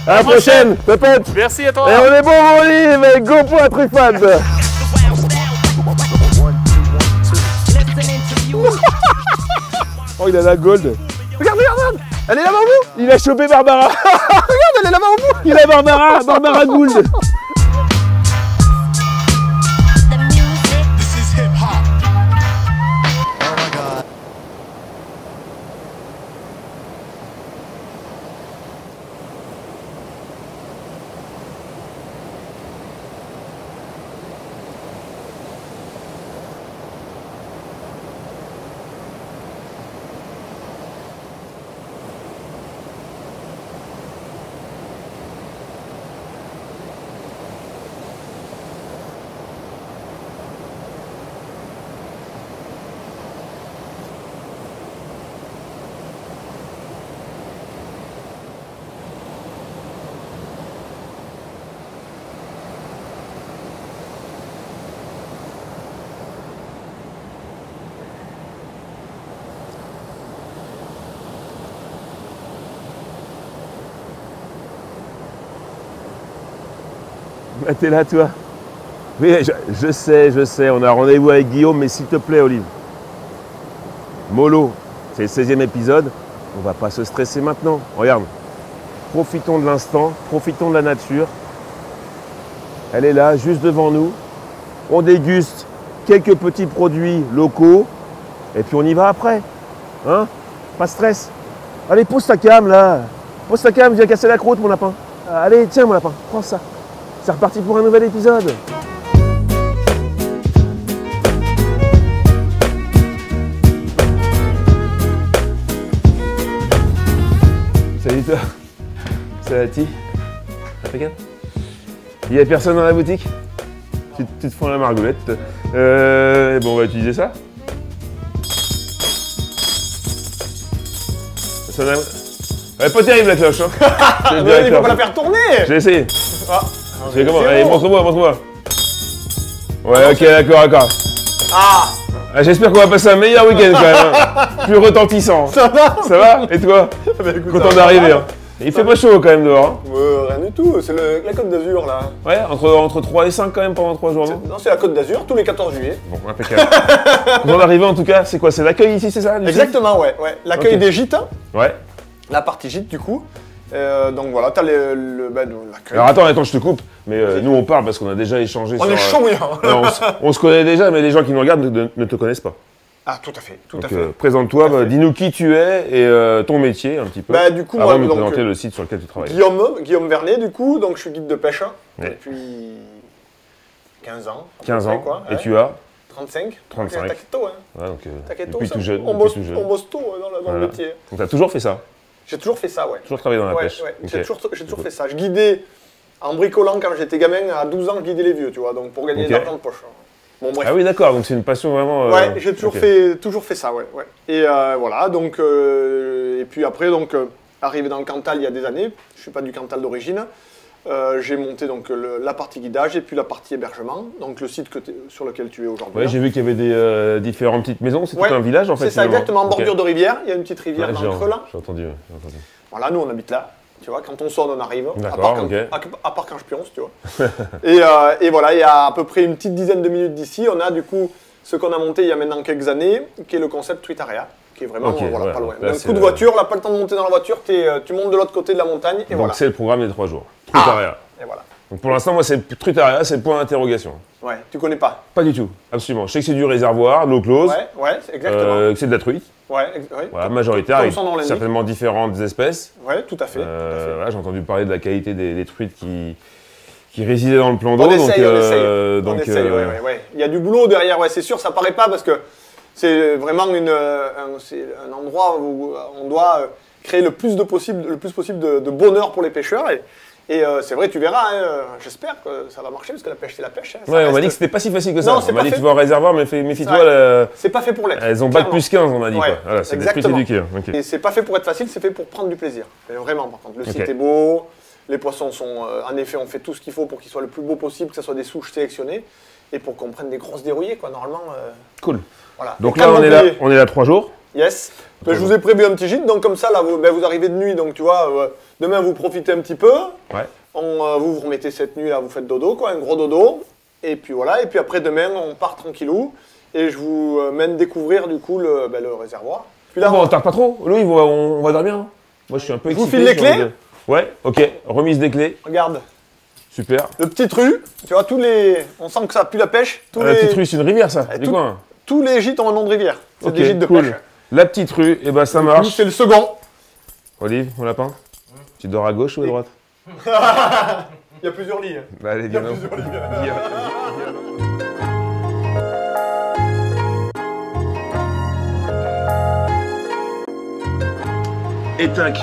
À la prochaine, Pépette. Merci à toi. Et on est bon, mon livre. Go pour la truffade. Oh, il a la gold. Regarde, regarde, regarde. Elle est là-bas au bout. Il a chopé Barbara. Regarde, elle est là-bas au bout. Il a Barbara Gould. Ah, t'es là, toi. Oui, je sais, on a rendez-vous avec Guillaume, mais s'il te plaît, Olive. Mollo, c'est le 16e épisode, on va pas se stresser maintenant. Regarde, profitons de l'instant, profitons de la nature. Elle est là, juste devant nous. On déguste quelques petits produits locaux, et puis on y va après. Hein? Pas de stress. Allez, pose ta cam, là. Pose ta cam, viens casser la croûte, mon lapin. Allez, tiens, mon lapin, prends ça. C'est reparti pour un nouvel épisode. Salut toi. Ça va, Ti? Impeccable. Il n'y a personne dans la boutique? Tu te fous la margoulette. Bon, on va utiliser ça. Ça n'a pas terrible la cloche. Hein. Il faut pas la faire tourner. J'ai essayé. Ah. C'est comment? Allez, montre-moi. Ouais, ok, d'accord. Ah, j'espère qu'on va passer un meilleur week-end quand même. Hein. Plus retentissant. Ça va? Ça va? Et toi? Bah, écoute, content d'arriver. Hein. Il fait pas chaud quand même dehors. Hein. Rien du tout, c'est la Côte d'Azur là. Ouais, entre 3 et 5 quand même pendant 3 jours, non? Non, c'est la Côte d'Azur, tous les 14 juillet. Bon, impeccable. Content d'arriver en tout cas, c'est quoi? C'est l'accueil ici, c'est ça? Exactement, ouais. L'accueil des gîtes. Ouais. La partie gîte du coup. Donc voilà, t'as l'accueil. Alors attends, je te coupe, mais nous on parle parce qu'on a déjà échangé on est chaud bouillant. on se connaît déjà, mais les gens qui nous regardent ne te connaissent pas. Ah, tout à fait, tout donc, à fait. Présente-toi, dis-nous qui tu es et ton métier un petit peu. Bah, du coup, avant moi, de nous donc, présenter le site sur lequel tu travailles. Guillaume Vernet, du coup, donc je suis guide de pêche depuis 15 ans. 15 ans, quoi, et tu as 35. 35. Taquetto, hein. Ouais, donc, Taquetto, tout jeune. On bosse tôt dans le métier. Donc tu as toujours fait ça? J'ai toujours fait ça, ouais. Toujours travaillé dans la pêche? Ouais. Okay. J'ai toujours fait ça. Je guidais en bricolant quand j'étais gamin, à 12 ans, je guidais les vieux, tu vois, donc pour gagner de l'argent de poche. Bon, bref. Ah oui, d'accord, donc c'est une passion vraiment... Ouais, j'ai toujours fait ça, ouais. Et voilà, donc... et puis après, donc, arrivé dans le Cantal il y a des années, je suis pas du Cantal d'origine, j'ai monté donc la partie guidage et puis la partie hébergement, donc le site sur lequel tu es aujourd'hui. Ouais, j'ai vu qu'il y avait des différentes petites maisons, c'est tout un village en fait. C'est ça, exactement, en bordure de rivière, il y a une petite rivière dans le creux là. J'ai entendu. Voilà, nous on habite là. Tu vois, quand on sonne, on arrive. D'accord, à part quand je pionce, tu vois. et voilà, il y a à peu près une petite dizaine de minutes d'ici, on a du coup ce qu'on a monté il y a maintenant quelques années, qui est le concept Truitaria, qui est vraiment pas loin. D'un coup de voiture, là, pas le temps de monter dans la voiture, tu montes de l'autre côté de la montagne, et voilà. Donc c'est le programme des 3 jours. Truitaria. Et voilà. Donc pour l'instant, moi, c'est Truitaria, c'est point d'interrogation. Ouais, tu connais pas? Pas du tout, absolument. Je sais que c'est du réservoir, de l'eau close. Ouais, exactement. Que c'est de la truite. Ouais. Voilà, majoritaire, avec certainement différentes espèces. Ouais, tout à fait. Voilà, j'ai entendu parler de la qualité des truites qui résidaient dans le plan d'eau. On essaye. Ouais. Il y a du boulot derrière, ouais, c'est sûr, ça paraît pas parce que c'est vraiment un endroit où on doit créer le plus possible de bonheur pour les pêcheurs. Et c'est vrai, tu verras, hein, j'espère que ça va marcher parce que la pêche, c'est la pêche. Hein, ouais, on m'a dit que c'était pas si facile que ça. Non, on m'a dit que tu vas au réservoir, mais méfie-toi. C'est pas fait pour l'être. Elles ont bac plus 15, on m'a dit. Ouais, voilà, c'est des trucs éduqués. Okay. Et c'est pas fait pour être facile, c'est fait pour prendre du plaisir. Mais vraiment, par contre, le site est beau, les poissons sont. En effet, on fait tout ce qu'il faut pour qu'ils soient le plus beau possible, que ce soit des souches sélectionnées et pour qu'on prenne des grosses dérouillées, quoi, normalement. Cool. Voilà. Donc là, on est là 3 jours. Yes. Ben, je vous ai prévu un petit gîte, donc comme ça, là, vous arrivez de nuit, donc tu vois, demain vous profitez un petit peu. Ouais. Vous remettez cette nuit, là, vous faites dodo, quoi, un gros dodo. Et puis voilà, et puis après demain, on part tranquillou. Et je vous mène découvrir du coup le réservoir. Puis là, bon, on tarde pas trop. Louis, on va dormir. Hein. Moi, je suis un peu excité. Je vous file les clés. Ouais, ok. Remise des clés. Regarde. Super. Le petit rue, tu vois, on sent que ça pue la pêche. La petite rue, c'est une rivière, ça. Du coin. Tous les gîtes ont un nom de rivière. C'est des gîtes de cool. pêche. La petite rue, et ben ça marche. C'est le second. Olive, mon lapin. Tu dors à gauche ou à droite? Il y a plusieurs lits. Bah, allez, viens. Et tac,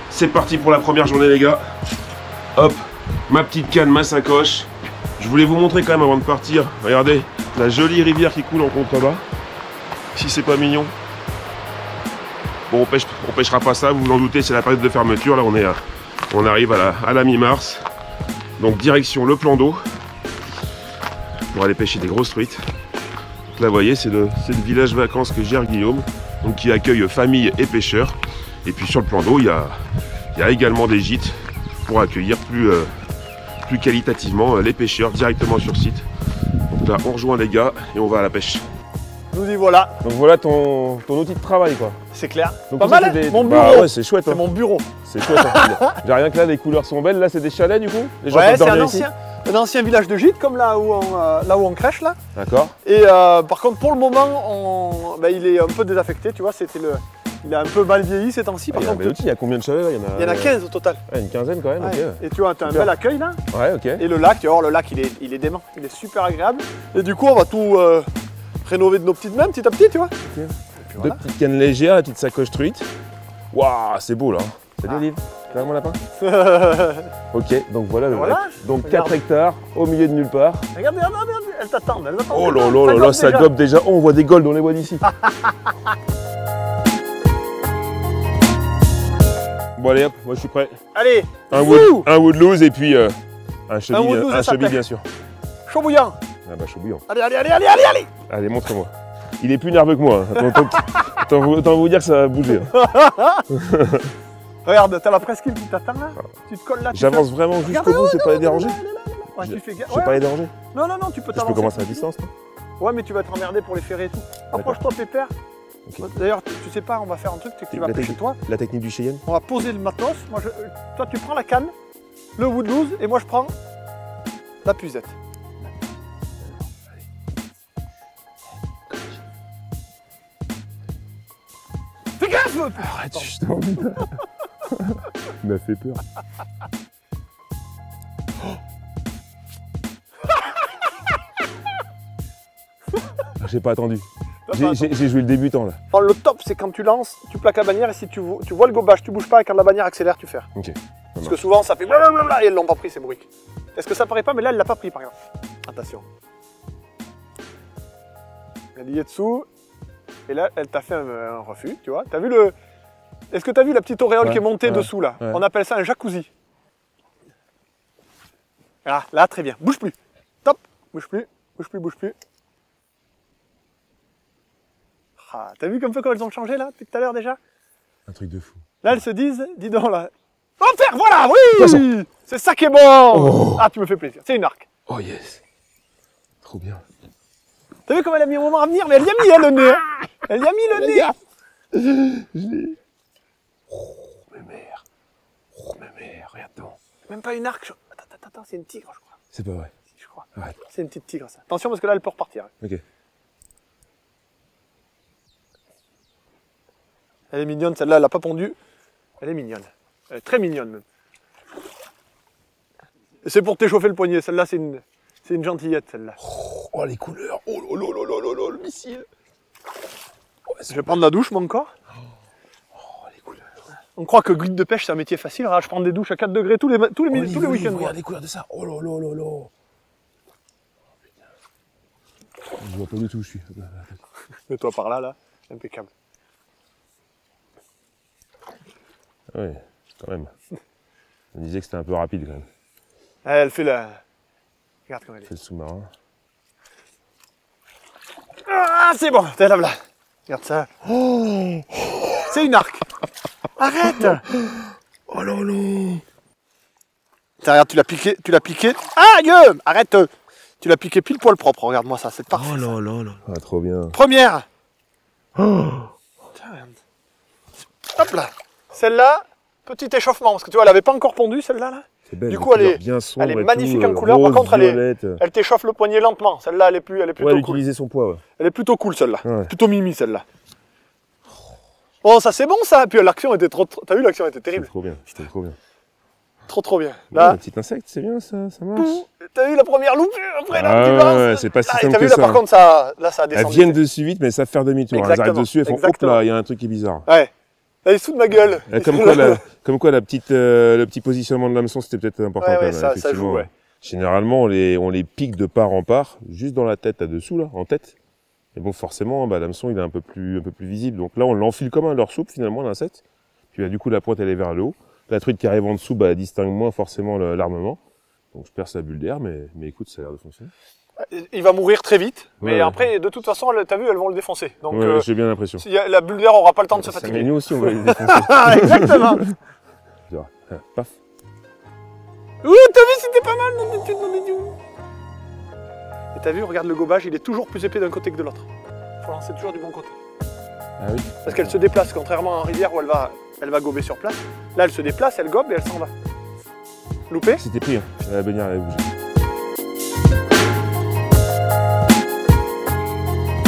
c'est parti pour la première journée les gars. Hop, ma petite canne, ma sacoche. Je voulais vous montrer quand même avant de partir. Regardez, la jolie rivière qui coule en contrebas. Si c'est pas mignon. Bon, on pêchera pas ça, vous vous en doutez, c'est la période de fermeture. Là, on arrive à la mi-mars. Donc direction le plan d'eau. Pour aller pêcher des grosses truites. Là, vous voyez, c'est le village vacances que gère Guillaume. Donc qui accueille famille et pêcheurs. Et puis sur le plan d'eau, il y a également des gîtes pour accueillir plus qualitativement les pêcheurs directement sur site. Donc là, on rejoint les gars et on va à la pêche. Nous y voilà. Donc voilà ton outil de travail quoi. C'est clair. Donc, pas mal, mon bureau. Bah ouais, c'est chouette. C'est mon bureau. C'est chouette. Hein. J'ai rien que là, les couleurs sont belles. Là, c'est des chalets du coup. Les gens ouais, c'est un ancien village de gîte comme là où on crèche là. D'accord. Et par contre, pour le moment, il est un peu désaffecté. Tu vois, il a un peu mal vieilli ces temps-ci. Il y a combien de chalets là? Il y en a 15 au total. Ouais, une quinzaine quand même. Ouais. Okay. Et tu vois, tu as un bel accueil là. Ouais, ok. Et le lac, tu vois, le lac il est dément. Il est super agréable. Et du coup, on va tout rénover de nos petites mains petit à petit, tu vois. Okay. Deux petites cannes légères, la petite sacoche truite. Waouh, c'est beau là. Salut Olive, tu vas mon lapin? Ok, donc voilà le lac. Donc 4 hectares au milieu de nulle part. Regarde, elle t'attend. Oh là là, ça gobe déjà. Oh, on voit des golds, on les voit d'ici. Bon allez hop, moi je suis prêt. Allez, un wood loose et puis un chubby bien sûr. Chaud bouillant. Ah bah chaud bouillant. Allez. Allez, montre-moi. Il est plus nerveux que moi. Autant vous dire que ça va bouger. Regarde, t'as la presqu'île qui t'attend là. Tu te colles là. J'avance vraiment jusqu'au bout, c'est pas les déranger. Ouais, je vais pas les déranger. Non, tu peux t'avancer. Je peux commencer à distance. Ouais, mais tu vas être emmerdé pour les ferrer et tout. Approche-toi, pépère. Okay. D'ailleurs, tu sais pas, on va faire un truc, c'est que tu vas pêcher toi. La technique du Cheyenne. On va poser le matos. Toi, tu prends la canne, le wood loose, et moi, je prends la puisette. Fais gaffe! Arrête, je t'en prie. Il m'a fait peur. J'ai pas attendu. J'ai joué le débutant là. Enfin, le top, c'est quand tu lances, tu plaques la bannière et si tu vois le gobage, tu bouges pas et quand la bannière accélère, tu ferres. Ok. Parce que souvent ça fait blablabla et elles l'ont pas pris ces bruits. Est-ce que ça paraît pas? Mais là, elle l'a pas pris par exemple. Attention. Elle y est dessous et là, elle t'a fait un refus, tu vois. Est-ce que tu as vu la petite auréole qui est montée dessous là? On appelle ça un jacuzzi. Là, très bien. Bouge plus. Top. Bouge plus. Ah, t'as vu un peu comment elles ont changé là, depuis tout à l'heure déjà? Un truc de fou. Là, elles se disent, dis donc là. Enfer, voilà, oui! C'est ça qui est bon! Oh. Ah, tu me fais plaisir, c'est une arc. Oh yes. Trop bien. T'as vu comment elle a mis un moment à venir? Mais elle y a mis le nez. Elle y a mis le nez. Je l'ai. Oh, mes mères, regarde donc. Même pas une arc. Attends, c'est une tigre, je crois. C'est pas vrai. Je crois. Arrête. C'est une petite tigre, ça. Attention, parce que là, elle peut repartir. Ok. Elle est mignonne, celle-là, elle n'a pas pondu. Elle est mignonne. Elle est très mignonne, même. C'est pour t'échauffer le poignet. Celle-là, c'est une gentillette, celle-là. Oh, les couleurs. Oh, le missile. Oh, je vais prendre la douche, mon corps. Oh, les couleurs. On croit que guide de pêche, c'est un métier facile. Je prends des douches à 4 degrés tous les week-ends. Regarde les couleurs de ça. Oh là. Oh, putain. Je vois pas du tout où je suis. Mets-toi par là. Impeccable. Oui, quand même. On disait que c'était un peu rapide quand même. Elle fait la... Regarde comment elle est. C'est le sous-marin. Ah, c'est bon, t'es là. Regarde ça. Oh, c'est une arc. Arrête. Oh là là. Regarde, tu l'as piqué. Aïe. Arrête. Tu l'as piqué pile poil propre. Regarde-moi ça, c'est parfait. Oh là là là. Ah, trop bien. Première. Oh. Hop là. Celle-là, petit échauffement, parce que tu vois, elle n'avait pas encore pondu, celle-là. Là. Belle, du coup, elle est magnifique en couleur. Par contre, elle t'échauffe le poignet lentement. Celle-là, elle est plutôt elle cool. utilisait son poids. Ouais. Elle est plutôt cool, celle-là. Ouais. Plutôt mimi, celle-là. Oh, ça c'est bon, ça. Puis l'action était trop. T'as vu, l'action était terrible. C'était trop bien. Trop bien. Là, un petit insecte, c'est bien, ça marche. T'as vu la première loupe. Après, là, tu balances. Ouais, c'est pas si simple que ça. T'as vu, là, par contre, ça a descendu. Elles viennent dessus vite, mais elles savent faire demi-tour. Elles arrivent dessus, elles font hop là, il y a un truc qui est bizarre. Ouais. Elle est sous de ma gueule. Comme quoi, le petit positionnement de l'hameçon, c'était peut-être important. Ouais, quand même, ça joue, ouais. Généralement, on les pique de part en part, juste dans la tête, là-dessous, là, en tête. Et bon, forcément, l'hameçon, il est un peu plus visible. Donc là, on l'enfile comme un leurre souple, finalement, l'insecte. Puis du coup, la pointe, elle est vers le haut. La truite qui arrive en dessous, elle distingue moins forcément l'armement. Donc je perce sa bulle d'air, mais écoute, ça a l'air de fonctionner. Il va mourir très vite, mais après, de toute façon, t'as vu, elles vont le défoncer. Donc, j'ai bien l'impression. La bulle d'air aura pas le temps de se fatiguer. Mais nous aussi, on va les défoncer. Exactement. Paf. Ouh, t'as vu, c'était pas mal. Et t'as vu, regarde le gobage, il est toujours plus épais d'un côté que de l'autre. Il faut lancer toujours du bon côté. Ah oui. Parce qu'elle se déplace, contrairement à en rivière où elle va gober sur place. Là, elle se déplace, elle gobe et elle s'en va. Loupé? C'était pris, hein. La baignade avait bougé.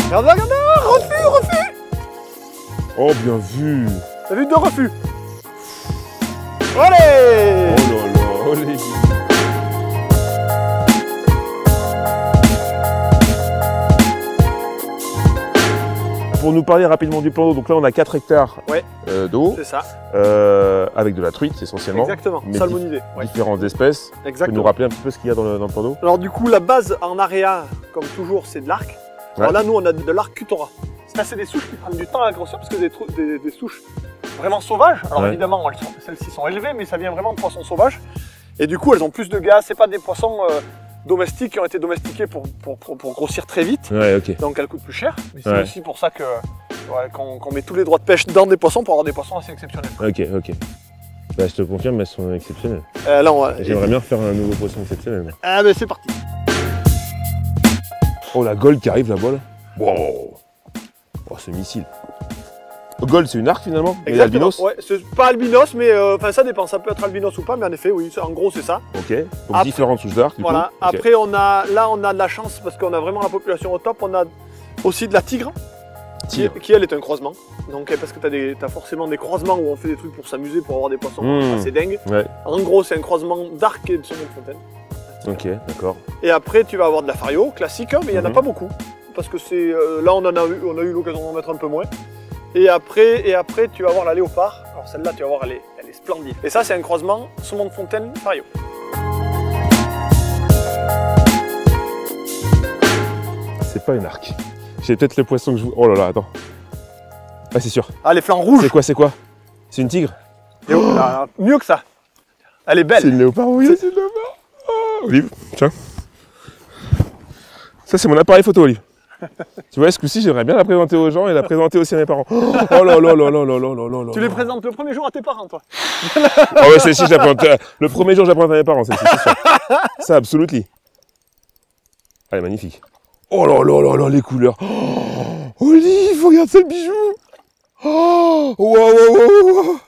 Regarde, refus. Oh, bien vu. T'as vu, 2 refus. Allez. Oh là là, allez. Pour nous parler rapidement du plan d'eau, donc là on a 4 hectares d'eau. C'est ça. Avec de la truite essentiellement. Exactement, salmonidée. Différentes espèces. Exactement. Tu peux nous rappeler un petit peu ce qu'il y a dans le plan d'eau? Alors du coup, la base en area, comme toujours, c'est de l'arc. Ouais. Alors là, nous, on a de l'arc cutora. C'est des souches qui prennent du temps à grossir parce que des souches vraiment sauvages. Alors évidemment, celles-ci sont élevées, mais ça vient vraiment de poissons sauvages. Et du coup, elles ont plus de gaz. C'est pas des poissons domestiques qui ont été domestiqués pour grossir très vite. Ouais, ok. Donc elles coûtent plus cher. Mais c'est aussi pour ça qu'on met tous les droits de pêche dans des poissons pour avoir des poissons assez exceptionnels. Ok. Bah, je te confirme, elles sont exceptionnelles. J'aimerais bien refaire un nouveau poisson exceptionnel. Ah, mais c'est parti. Oh, la Gold qui arrive là-bas. Là. Wow. Oh, ce missile. Gold, c'est une arc finalement? Exactement. Et albinos? Ouais, c'est pas albinos, mais ça dépend. Ça peut être albinos ou pas, mais en effet, oui, en gros, c'est ça. Ok. Donc après, différentes souches d'arc. Voilà. Coup. Okay. Après, on a de la chance parce qu'on a vraiment la population au top. On a aussi de la tigre. Qui elle est un croisement. Donc parce que t'as forcément des croisements où on fait des trucs pour s'amuser, pour avoir des poissons assez dingues. Ouais. En gros, c'est un croisement d'arc et de saumon de fontaine. Ok, d'accord. Et après, tu vas avoir de la fario classique, mais il n'y en a pas beaucoup. Parce que c'est là, on a eu l'occasion d'en mettre un peu moins. Et après, tu vas avoir la léopard. Alors celle-là, tu vas voir, elle est splendide. Et ça, c'est un croisement saumon de fontaine fario. C'est pas une arc. J'ai peut-être le poisson que je vous... Oh là là, attends. Ah, c'est sûr. Ah, les flancs rouges. C'est quoi? C'est une tigre? Mieux que ça. Elle est belle. C'est une léopard, oui, c'est une léopard. Oh, Olive, tiens. Ça, c'est mon appareil photo, Olive. Tu vois, ce coup-ci, j'aimerais bien la présenter aux gens et la présenter aussi à mes parents. Oh là là là là là là là là. Tu les présentes le premier jour à tes parents, toi? Oh ouais, celle-ci, je la présente. Le premier jour, je la présente à mes parents, celle-ci, c'est sûr. Ça, absolument. Elle est magnifique. Oh là là là là, les couleurs. Oh, Olive, regarde ce bijou. Oh, wow.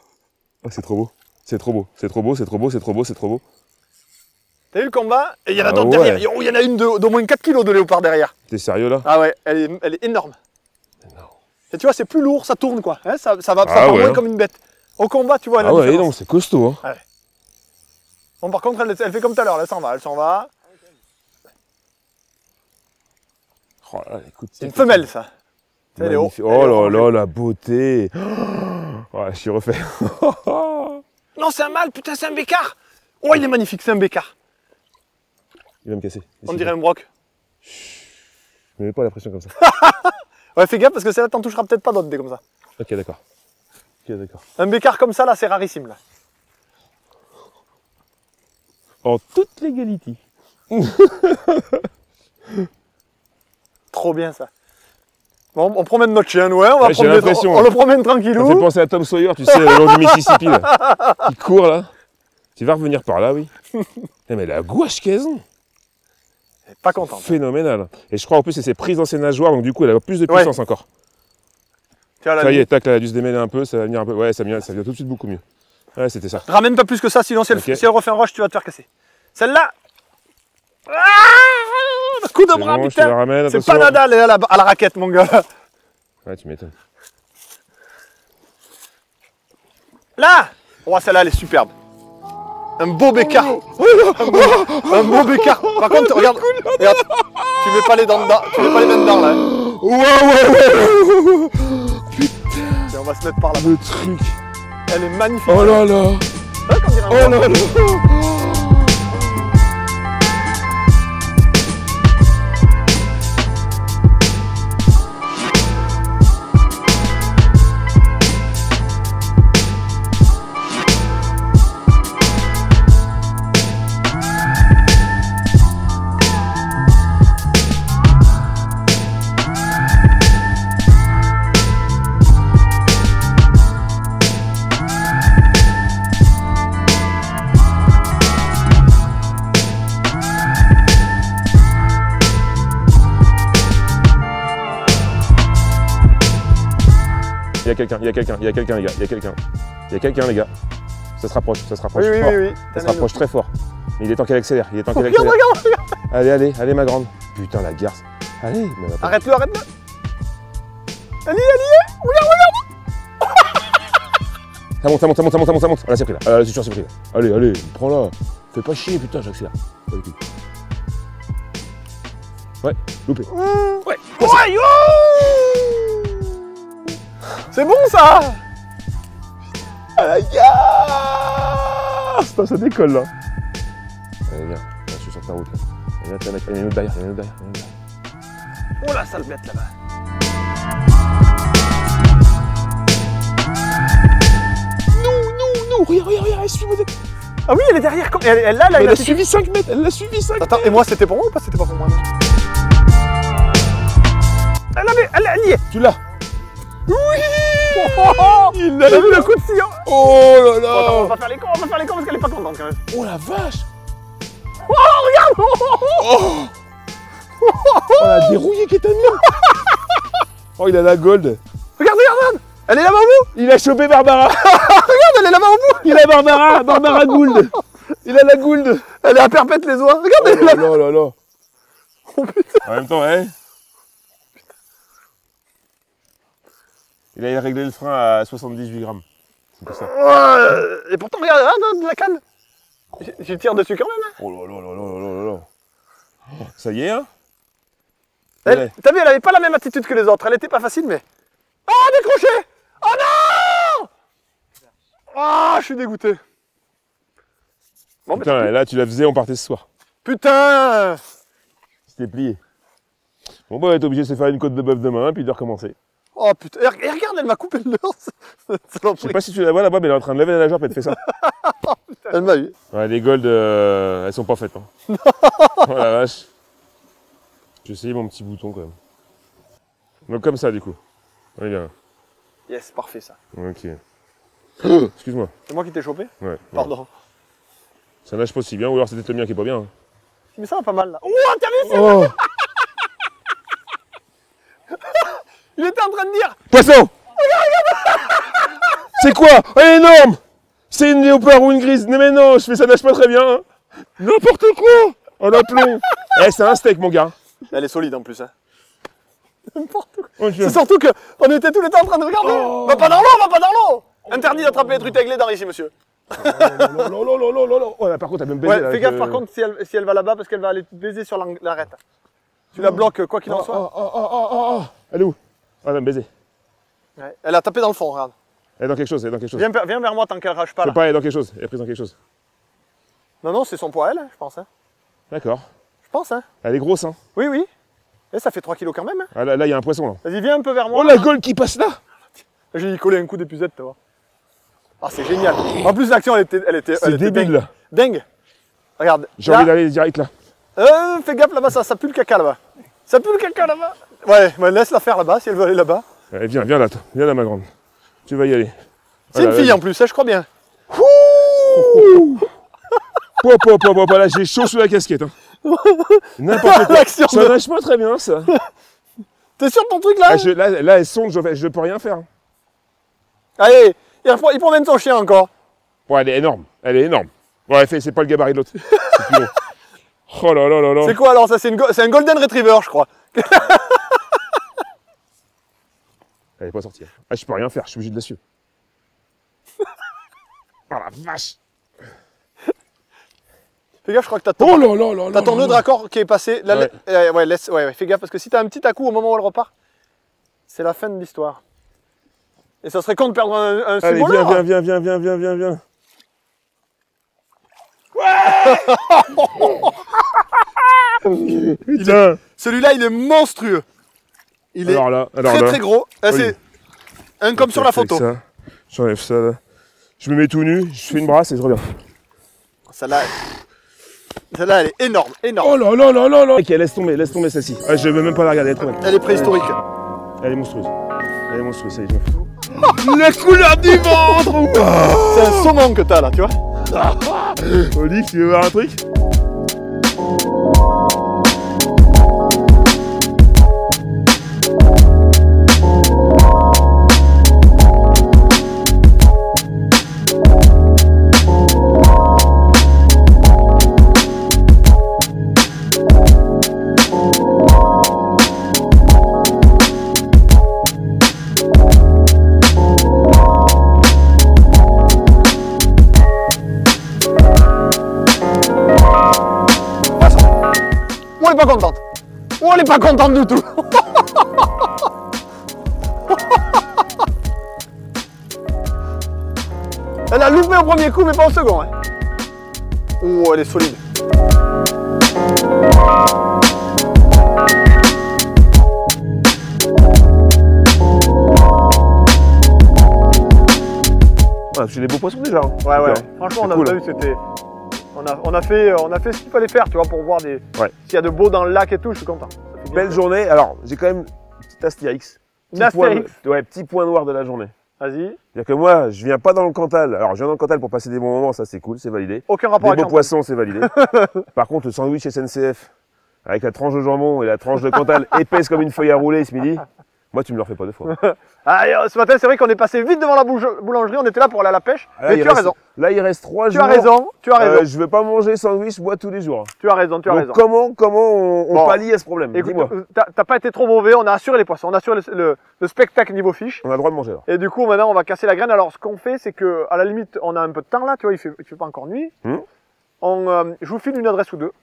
Oh, c'est trop beau. C'est trop beau. T'as vu le combat? Et il y en a d'autres derrière. Il y en a une d'au moins 4 kilos de léopard derrière. T'es sérieux là? Ah ouais, elle est énorme. Non. Et tu vois, c'est plus lourd, ça tourne quoi. Hein, ça part moins comme une bête. Au combat, tu vois, elle a ouais, non, c'est costaud. Hein. Ouais. Bon, par contre, elle fait comme tout à l'heure, elle s'en va. Oh là, écoute, c'est une femelle, ça. Elle est haut. Oh là là, la beauté. Oh, je suis refait. Non, c'est un mâle, putain, c'est un bécard. Oh, il est magnifique, c'est un bécard. Il va me casser. On dirait un broc. Ne mets pas la pression comme ça. Ouais, fais gaffe parce que celle-là, t'en toucheras peut-être pas d'autres des comme ça. Ok, d'accord. Un bécard comme ça, là, c'est rarissime, là. En toute légalité. Trop bien, ça. Bon, on promène notre chien, ouais, on le promène tranquillou. Ça fait penser à Tom Sawyer, tu sais, le long du Mississippi, là. Il court, là. Tu vas revenir par là, oui. Mais la gouache qu'elles ont. Elle est pas contente. Phénoménal. Et je crois en plus que c'est prise dans ses nageoires, donc du coup, elle a plus de puissance encore. Tiens, ça y est, tac, elle a dû se démêler un peu, ça va venir un peu. Ouais, ça vient tout de suite beaucoup mieux. Ouais, c'était ça. Ramène pas plus que ça, sinon si elle refait un rush, tu vas te faire casser. Celle-là. Coup de bras, bon, putain. C'est pas Nadal à la raquette, mon gars. Ouais, tu m'étonnes. Là. Oh, celle-là, elle est superbe. Un beau bécard. Un beau bécard. Par contre, regarde, tu mets pas les dents dedans. Tu mets pas les mains dedans, là. Ouais. Putain. Et on va se mettre par là. Le truc. Elle est magnifique. Oh là là. Oh là là. Il y a quelqu'un, les gars. Ça se rapproche, Oui. fort. Ça se rapproche très fort. Mais il est temps qu'elle accélère, Regarde. Allez, ma grande. Putain, la garce. Allez, Arrête-le. Allez, regarde. Ça monte. Ah, là, c'est pris là. Ah, là, c'est sûr, c'est pris là. Allez, prends-la. Fais pas chier, putain, j'accélère. Ouais, loupé. Ouais. C'est bon ça. Putain, ça décolle là. Allez, viens, je suis sur ta route là. Il y en a une autre derrière, Oh la sale bête là-bas. Non, regarde, suis-moi. Ah oui, elle est derrière. Elle a suivi 5 mètres, Attends, et moi c'était pour moi ou pas? C'était pas pour moi? Elle y est. Tu l'as? Oui. Il a vu le coup de sillon. Oh là là. Attends, on va faire les cons parce qu'elle est pas contente quand même. Oh la vache. Oh, regarde. Oh la dérouillée qui est à nous. Oh, il a la gold. Regarde. Elle est là-bas au bout. Il a chopé Barbara. Regarde, elle est là-bas au bout. Il a Barbara Gould. Il a la Gould. Elle est à perpète les oies. Regarde, elle est là-bas. Oh là là. Oh putain. En même temps, ouais. Il a réglé le frein à 78 grammes. C'est pour ça. Et pourtant, regarde, de la canne. Je tire dessus quand même. Oh là là. Ça y est, hein. T'as vu, elle avait pas la même attitude que les autres. Elle était pas facile, mais... Ah, décroché. Oh non. Ah, je suis dégoûté. Bon, putain, là, tu la faisais, on partait ce soir. Putain. C'était plié. Bon, bah, on va être obligé de se faire une côte de bœuf demain, puis de recommencer. Oh putain, et regarde, elle m'a coupé le nord. Je sais pas si tu la vois là-bas, mais elle est en train de lever la nageur, puis elle te fait ça. Oh, putain. Elle m'a eu. Ouais, les golds, elles sont pas faites. Hein. Oh la vache. J'ai essayé mon petit bouton quand même. Donc comme ça, du coup. Allez, bien. Yes, parfait ça. Ok. Excuse-moi. C'est moi qui t'ai chopé? Ouais. Pardon. Ouais. Ça nage pas si bien, ou alors c'était le mien qui est pas bien. Hein. Mais ça va pas mal là. Oh, t'as vu ça? Oh. Il était en train de dire... Poisson. C'est quoi? Elle est énorme. C'est une léopard ou une grise. Mais non, ça nage pas très bien. Hein. N'importe quoi. Oh la plomb. Eh, c'est un steak, mon gars. Elle est solide en plus. Hein. N'importe quoi. Oh, c'est surtout qu'on était tous les temps en train de regarder. Va pas dans l'eau. Interdit d'attraper les trucs aiglés dans ici, monsieur. Oh, là, par contre, elle va me baiser. Ouais, fais gaffe par contre si elle va là-bas parce qu'elle va aller te baiser sur l'arête. Tu la bloques quoi qu'il en soit. Elle est où? Elle va me baiser. Ouais. Elle a tapé dans le fond, regarde. Elle est dans quelque chose, Viens vers moi tant qu'elle rage pas là. Elle est dans quelque chose, elle est prise dans quelque chose. Non, c'est son poids, elle, je pense. Hein. D'accord. Je pense, hein. Elle est grosse, hein. Oui. Et ça fait 3 kilos quand même. Hein. Ah, là, il y a un poisson, là. Vas-y, viens un peu vers moi. Oh, la gaule qui passe là. J'ai collé un coup d'épuisette, tu vois. Ah, c'est génial. En plus, l'action, elle était débile, là. Dingue. Regarde. J'ai envie d'aller direct là. Fais gaffe là-bas, ça pue le caca là-bas. Ça pue le caca là-bas. Ouais, bah, laisse-la faire là-bas si elle veut aller là-bas. Allez, viens là, viens là ma grande. Tu vas y aller. C'est une fille en plus, ça je crois bien. Là j'ai chaud sous la casquette. Hein. N'importe quoi. Ça nage pas très bien ça. T'es sûr de ton truc là? Là elle sonde, je peux rien faire. Allez, il promène son chien encore. Ouais, elle est énorme. Ouais, c'est pas le gabarit de l'autre. C'est plus long. Oh là là là là. C'est quoi alors ça? C'est un Golden Retriever, je crois. Elle est pas sortie. Ah, je peux rien faire, je suis obligé de la suivre. Oh la vache. Fais gaffe, je crois que t'as ton nœud de raccord qui est passé. Là, ouais, fais gaffe, parce que si t'as un petit à-coup au moment où elle repart, c'est la fin de l'histoire. Et ça serait con de perdre un Allez, symbole. Viens. Ouais. Celui-là, il est monstrueux. Il est très gros. C'est un comme sur la photo. J'enlève ça là. Je me mets tout nu, je fais une brasse et je reviens. Celle-là, elle est énorme. Oh là. Ok, laisse tomber celle-ci. Ah, je veux même pas la regarder, elle est préhistorique. Elle est monstrueuse, ça y est, je m'en fous. La couleur du ventre. C'est un saumon que t'as là, tu vois. Olive, tu veux voir un truc? Pas contente. Oh, elle est pas contente du tout. Elle a loupé au premier coup, mais pas au second. Hein. Oh, elle est solide. J'ai des beaux poissons déjà. Hein. Ouais. Franchement, on a vu, c'était. On a fait ce qu'il fallait faire, tu vois, pour voir s'il y a de beau dans le lac et tout, je suis content. Belle journée. Alors, j'ai quand même une petite astérix. Petit point noir de la journée. Vas-y. C'est-à-dire que moi, je viens pas dans le Cantal. Alors, je viens dans le Cantal pour passer des bons moments, ça c'est cool, c'est validé. Aucun rapport avec les beaux poissons, c'est validé. Par contre, le sandwich SNCF, avec la tranche de jambon et la tranche de Cantal épaisse comme une feuille à rouler ce midi, moi, tu me le refais pas deux fois. Ce matin, c'est vrai qu'on est passé vite devant la boulangerie, on était là pour aller à la pêche, mais tu as raison. Là, il reste 3 jours. Tu as raison. Je veux pas manger sandwich, moi, tous les jours. Tu as raison. Comment on pallie à ce problème? Écoute, t'as pas été trop mauvais, on a assuré les poissons, on a assuré le spectacle niveau fiche. On a le droit de manger alors. Et du coup, maintenant, on va casser la graine. Alors, ce qu'on fait, c'est que à la limite, on a un peu de temps là, tu vois, il fait pas encore nuit. Je vous file une adresse ou deux.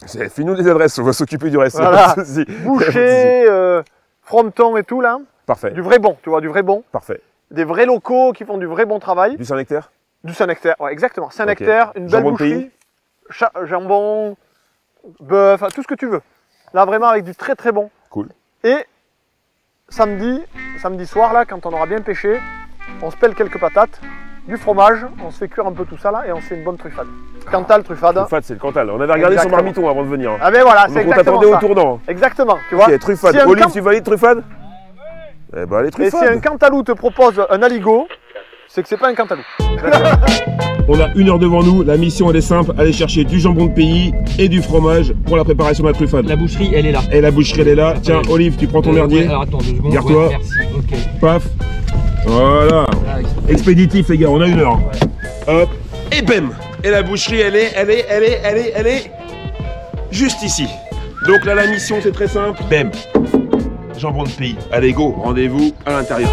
File-nous des adresses, on va s'occuper du reste. Voilà. Boucher, fronton et tout là. Parfait. Du vrai bon, tu vois, du vrai bon. Parfait. Des vrais locaux qui font du vrai bon travail. Du Saint-Nectaire? Du Saint-Nectaire, ouais, exactement. Saint-Nectaire, une belle boucherie. Jambon, bœuf, tout ce que tu veux. Là, vraiment avec du très très bon. Cool. Et samedi soir, là, quand on aura bien pêché, on se pèle quelques patates, du fromage, on se fait cuire un peu tout ça là et on se fait une bonne truffade. Cantal, truffade. Truffade, c'est le Cantal. On avait regardé son marmiton avant de venir. Ah ben voilà, c'est exactement ça. On t'attendait au tournant. Exactement, tu vois. Ok, truffade. Olive, tu valides truffade? Eh ben, les truffades. Et si un cantalou te propose un aligot, c'est que c'est pas un cantalou. On a 1 heure devant nous, la mission elle est simple, aller chercher du jambon de pays et du fromage pour la préparation de la truffade. La boucherie elle est là. Et la boucherie elle est là. Tiens Olive, tu prends ton merdier. Alors attends 2 secondes. Garde-toi. Merci, ok. Paf. Voilà. Expéditif les gars, on a 1 heure. Hop. Et bam. Et la boucherie elle est juste ici. Donc là la mission c'est très simple. Bam. Jambon de pays. Allez go, rendez-vous à l'intérieur.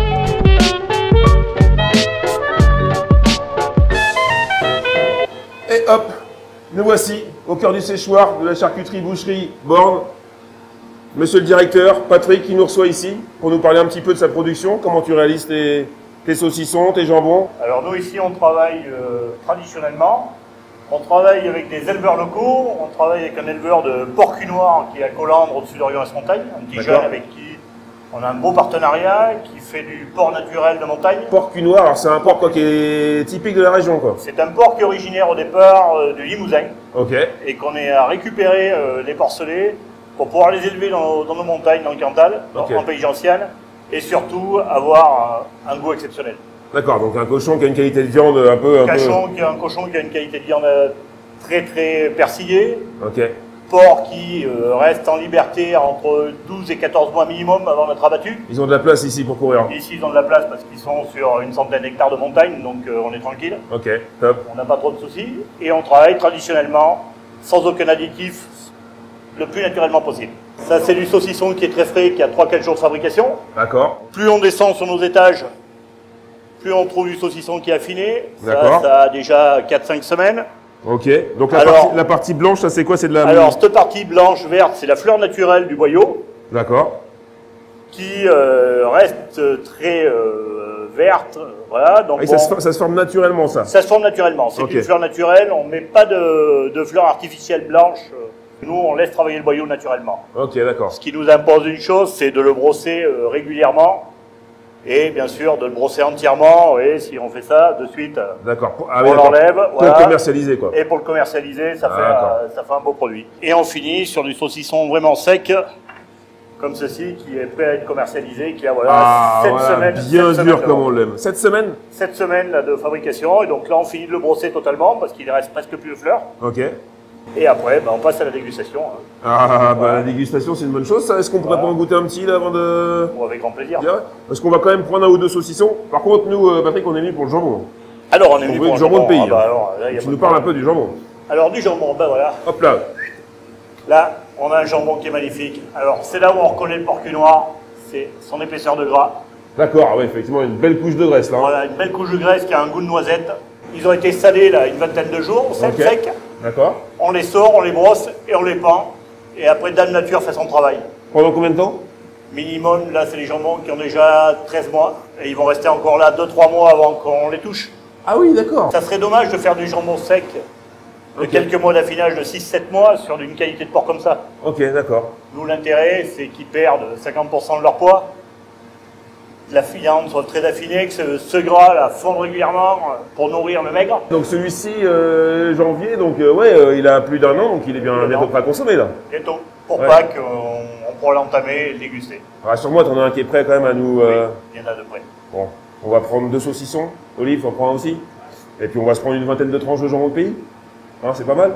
Et hop, nous voici au cœur du séchoir de la charcuterie boucherie Borne. Monsieur le directeur, Patrick, qui nous reçoit ici pour nous parler un petit peu de sa production. Comment tu réalises tes saucissons, tes jambons? Alors nous ici on travaille traditionnellement. On travaille avec des éleveurs locaux, on travaille avec un éleveur de porc noir qui est à Colandre au-dessus d'Orient-Montagne, un petit jeune avec qui on a un beau partenariat, qui fait du porc naturel de montagne. Porc noir, alors c'est un porc quoi, qui est typique de la région quoi. C'est un porc qui est originaire au départ du Limousin. Ok. Et qu'on est à récupérer les porcelets pour pouvoir les élever dans nos montagnes, dans le Cantal, en pays gentiane, et surtout avoir un goût exceptionnel. D'accord, donc un cochon qui a une qualité de viande un peu... Un cochon qui a une qualité de viande très très persillée. Ok. Porc qui reste en liberté entre 12 et 14 mois minimum avant d'être abattu. Ils ont de la place ici pour courir. Ici, ils ont de la place parce qu'ils sont sur une centaine d'hectares de montagne, donc on est tranquille. Ok, top. On n'a pas trop de soucis. Et on travaille traditionnellement, sans aucun additif, le plus naturellement possible. Ça, c'est du saucisson qui est très frais, qui a 3-4 jours de fabrication. D'accord. Plus on descend sur nos étages, plus on trouve du saucisson qui est affiné. Ça a déjà 4-5 semaines. Ok, donc la partie blanche, ça c'est quoi? C'est de la... Alors, cette partie blanche, verte, c'est la fleur naturelle du boyau. D'accord. Qui reste très verte. Voilà, donc ça se forme naturellement, ça? Ça se forme naturellement. C'est une fleur naturelle, on ne met pas de fleurs artificielles blanches. Nous, on laisse travailler le boyau naturellement. Ok, d'accord. Ce qui nous impose une chose, c'est de le brosser régulièrement. Et bien sûr, de le brosser entièrement, et si on fait ça, de suite, on l'enlève. Pour le commercialiser, quoi. Et pour le commercialiser, ça fait un beau produit. Et on finit sur du saucisson vraiment sec, comme ceci, qui est prêt à être commercialisé, qui a 7 semaines. Bien dur comme on l'aime. 7 semaines 7 semaines là, de fabrication, et donc là, on finit de le brosser totalement, parce qu'il ne reste presque plus de fleurs. Ok. Et après, on passe à la dégustation. La dégustation, c'est une bonne chose, ça. Est-ce qu'on pourrait pas en goûter un petit, là, avant de... Avec grand plaisir. Parce qu'on va quand même prendre un ou deux saucissons. Par contre, nous, Patrick, on est venu pour le jambon. Alors, on est venu pour le jambon de pays. Tu nous parles un peu du jambon. Alors, du jambon, voilà. Hop là. Là, on a un jambon qui est magnifique. Alors, c'est là où on reconnaît le porc noir, c'est son épaisseur de gras. D'accord, oui, effectivement, une belle couche de graisse, là. Voilà, une belle couche de graisse qui a un goût de noisette. Ils ont été salés, là, une vingtaine de jours, secs. D'accord. On les sort, on les brosse et on les pend. Et après, Dame Nature fait son travail. Pendant combien de temps? Minimum, là, c'est les jambons qui ont déjà 13 mois. Et ils vont rester encore là 2-3 mois avant qu'on les touche. Ah oui, d'accord. Ça serait dommage de faire du jambon sec de quelques mois d'affinage de 6-7 mois sur une qualité de porc comme ça. Ok, d'accord. Nous, l'intérêt, c'est qu'ils perdent 50% de leur poids. La viande soit très affinée, que ce gras là fonde régulièrement pour nourrir le maigre. Donc celui-ci, janvier, donc il a plus d'1 an, donc il est bientôt prêt à consommer là. Bientôt, pour Pâques, on pourra l'entamer et le déguster. Rassure-moi, t'en as un qui est prêt quand même à nous... Oui, il y en a de près. Bon, on va prendre 2 saucissons, Olive, on prend aussi. Et puis on va se prendre une vingtaine de tranches de jambon de pays. Hein, c'est pas mal.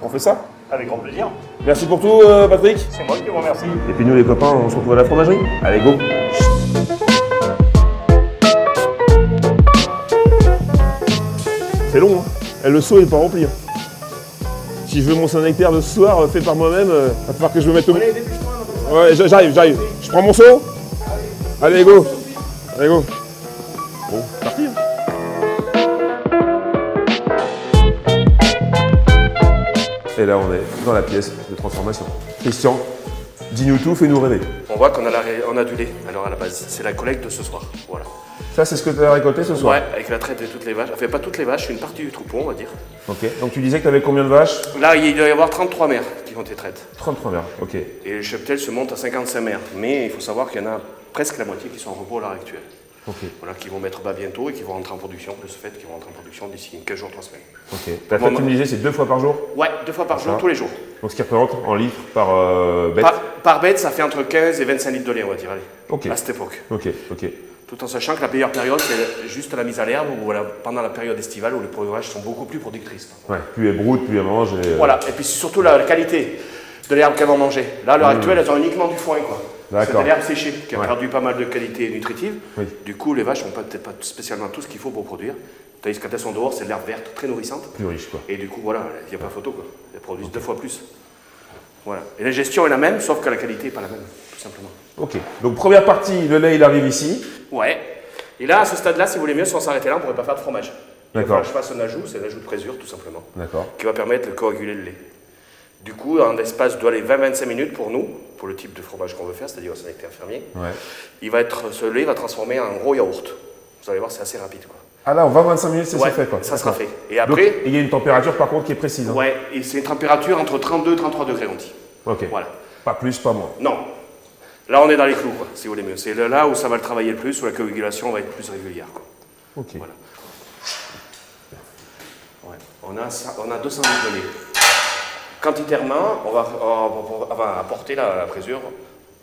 On fait ça? Avec grand plaisir. Merci pour tout, Patrick. C'est moi qui vous remercie. Et puis nous les copains, on se retrouve à la fromagerie. Allez, go. C'est long, hein. Le seau n'est pas rempli. Si je veux mon Saint-Nectaire de ce soir, fait par moi-même, va falloir que je me mette au... Ouais, j'arrive. Je prends mon seau. Allez, go. Allez, go. Bon, c'est parti. Et là, on est dans la pièce de transformation. Christian, dis-nous tout, fais-nous rêver. On voit qu'on a du lait, alors à la base. C'est la collecte de ce soir, voilà. Ça, c'est ce que tu as récolté ce soir? Ouais, avec la traite de toutes les vaches. Enfin, pas toutes les vaches, une partie du troupeau, on va dire. Ok, donc tu disais que tu avais combien de vaches? Là, il doit y avoir 33 mères qui ont été traites. 33 mères, ok. Et le cheptel se monte à 55 mères. Mais il faut savoir qu'il y en a presque la moitié qui sont en repos à l'heure actuelle. Ok. Voilà, qui vont mettre bas bientôt et qui vont rentrer en production, de ce fait, qui vont rentrer en production d'ici 15 jours, 3 semaines. Ok. La traite, tu me disais, c'est 2 fois par jour? Ouais, 2 fois par jour, tous les jours. Donc ce qui représente en litres par bête? Par bête, ça fait entre 15 et 25 litres de lait, on va dire, allez. Ok. À cette époque. Ok, ok. Tout en sachant que la meilleure période, c'est juste la mise à l'herbe ou pendant la période estivale où les vaches sont beaucoup plus productrices. Ouais, plus elles broutent, plus elles mangent. Voilà, et puis surtout la qualité de l'herbe qu'elles vont manger. Là, à l'heure actuelle, elles ont uniquement du foin, quoi. C'est de l'herbe séchée qui a perdu pas mal de qualité nutritive. Oui. Du coup, les vaches n'ont peut-être pas spécialement tout ce qu'il faut pour produire. Tandis que quand elles sont dehors, c'est de l'herbe verte, très nourrissante. Plus riche, quoi. Et du coup, voilà, il n'y a pas photo, quoi. Elles produisent 2 fois plus. Voilà. Et la gestion est la même, sauf que la qualité n'est pas la même, tout simplement. Ok. Donc, première partie, le lait, il arrive ici. Ouais. Et là, à ce stade-là, si vous voulez mieux, si on s'arrêtait là, on ne pourrait pas faire de fromage. D'accord. Je fasse un ajout, c'est un ajout de présure, tout simplement. D'accord. Qui va permettre de coaguler le lait. Du coup, en l'espace de 20-25 minutes pour nous, pour le type de fromage qu'on veut faire, c'est-à-dire un Saint-Nectaire fermier, ce lait va transformer en gros yaourt. Vous allez voir, c'est assez rapide, quoi. Ah là, en 20-25 minutes, c'est fait, quoi. Ça sera fait. Et après... il y a une température, par contre, qui est précise. Hein. Ouais, et c'est une température entre 32 et 33 degrés, on dit. Ok. Voilà. Pas plus, pas moins. Non. Là, on est dans les clous, quoi, si vous voulez mieux. C'est là où ça va le travailler le plus, où la coagulation va être plus régulière, quoi. Ok. Voilà. Ouais. On a 200 litres de lait. Quantitairement, on va apporter la présure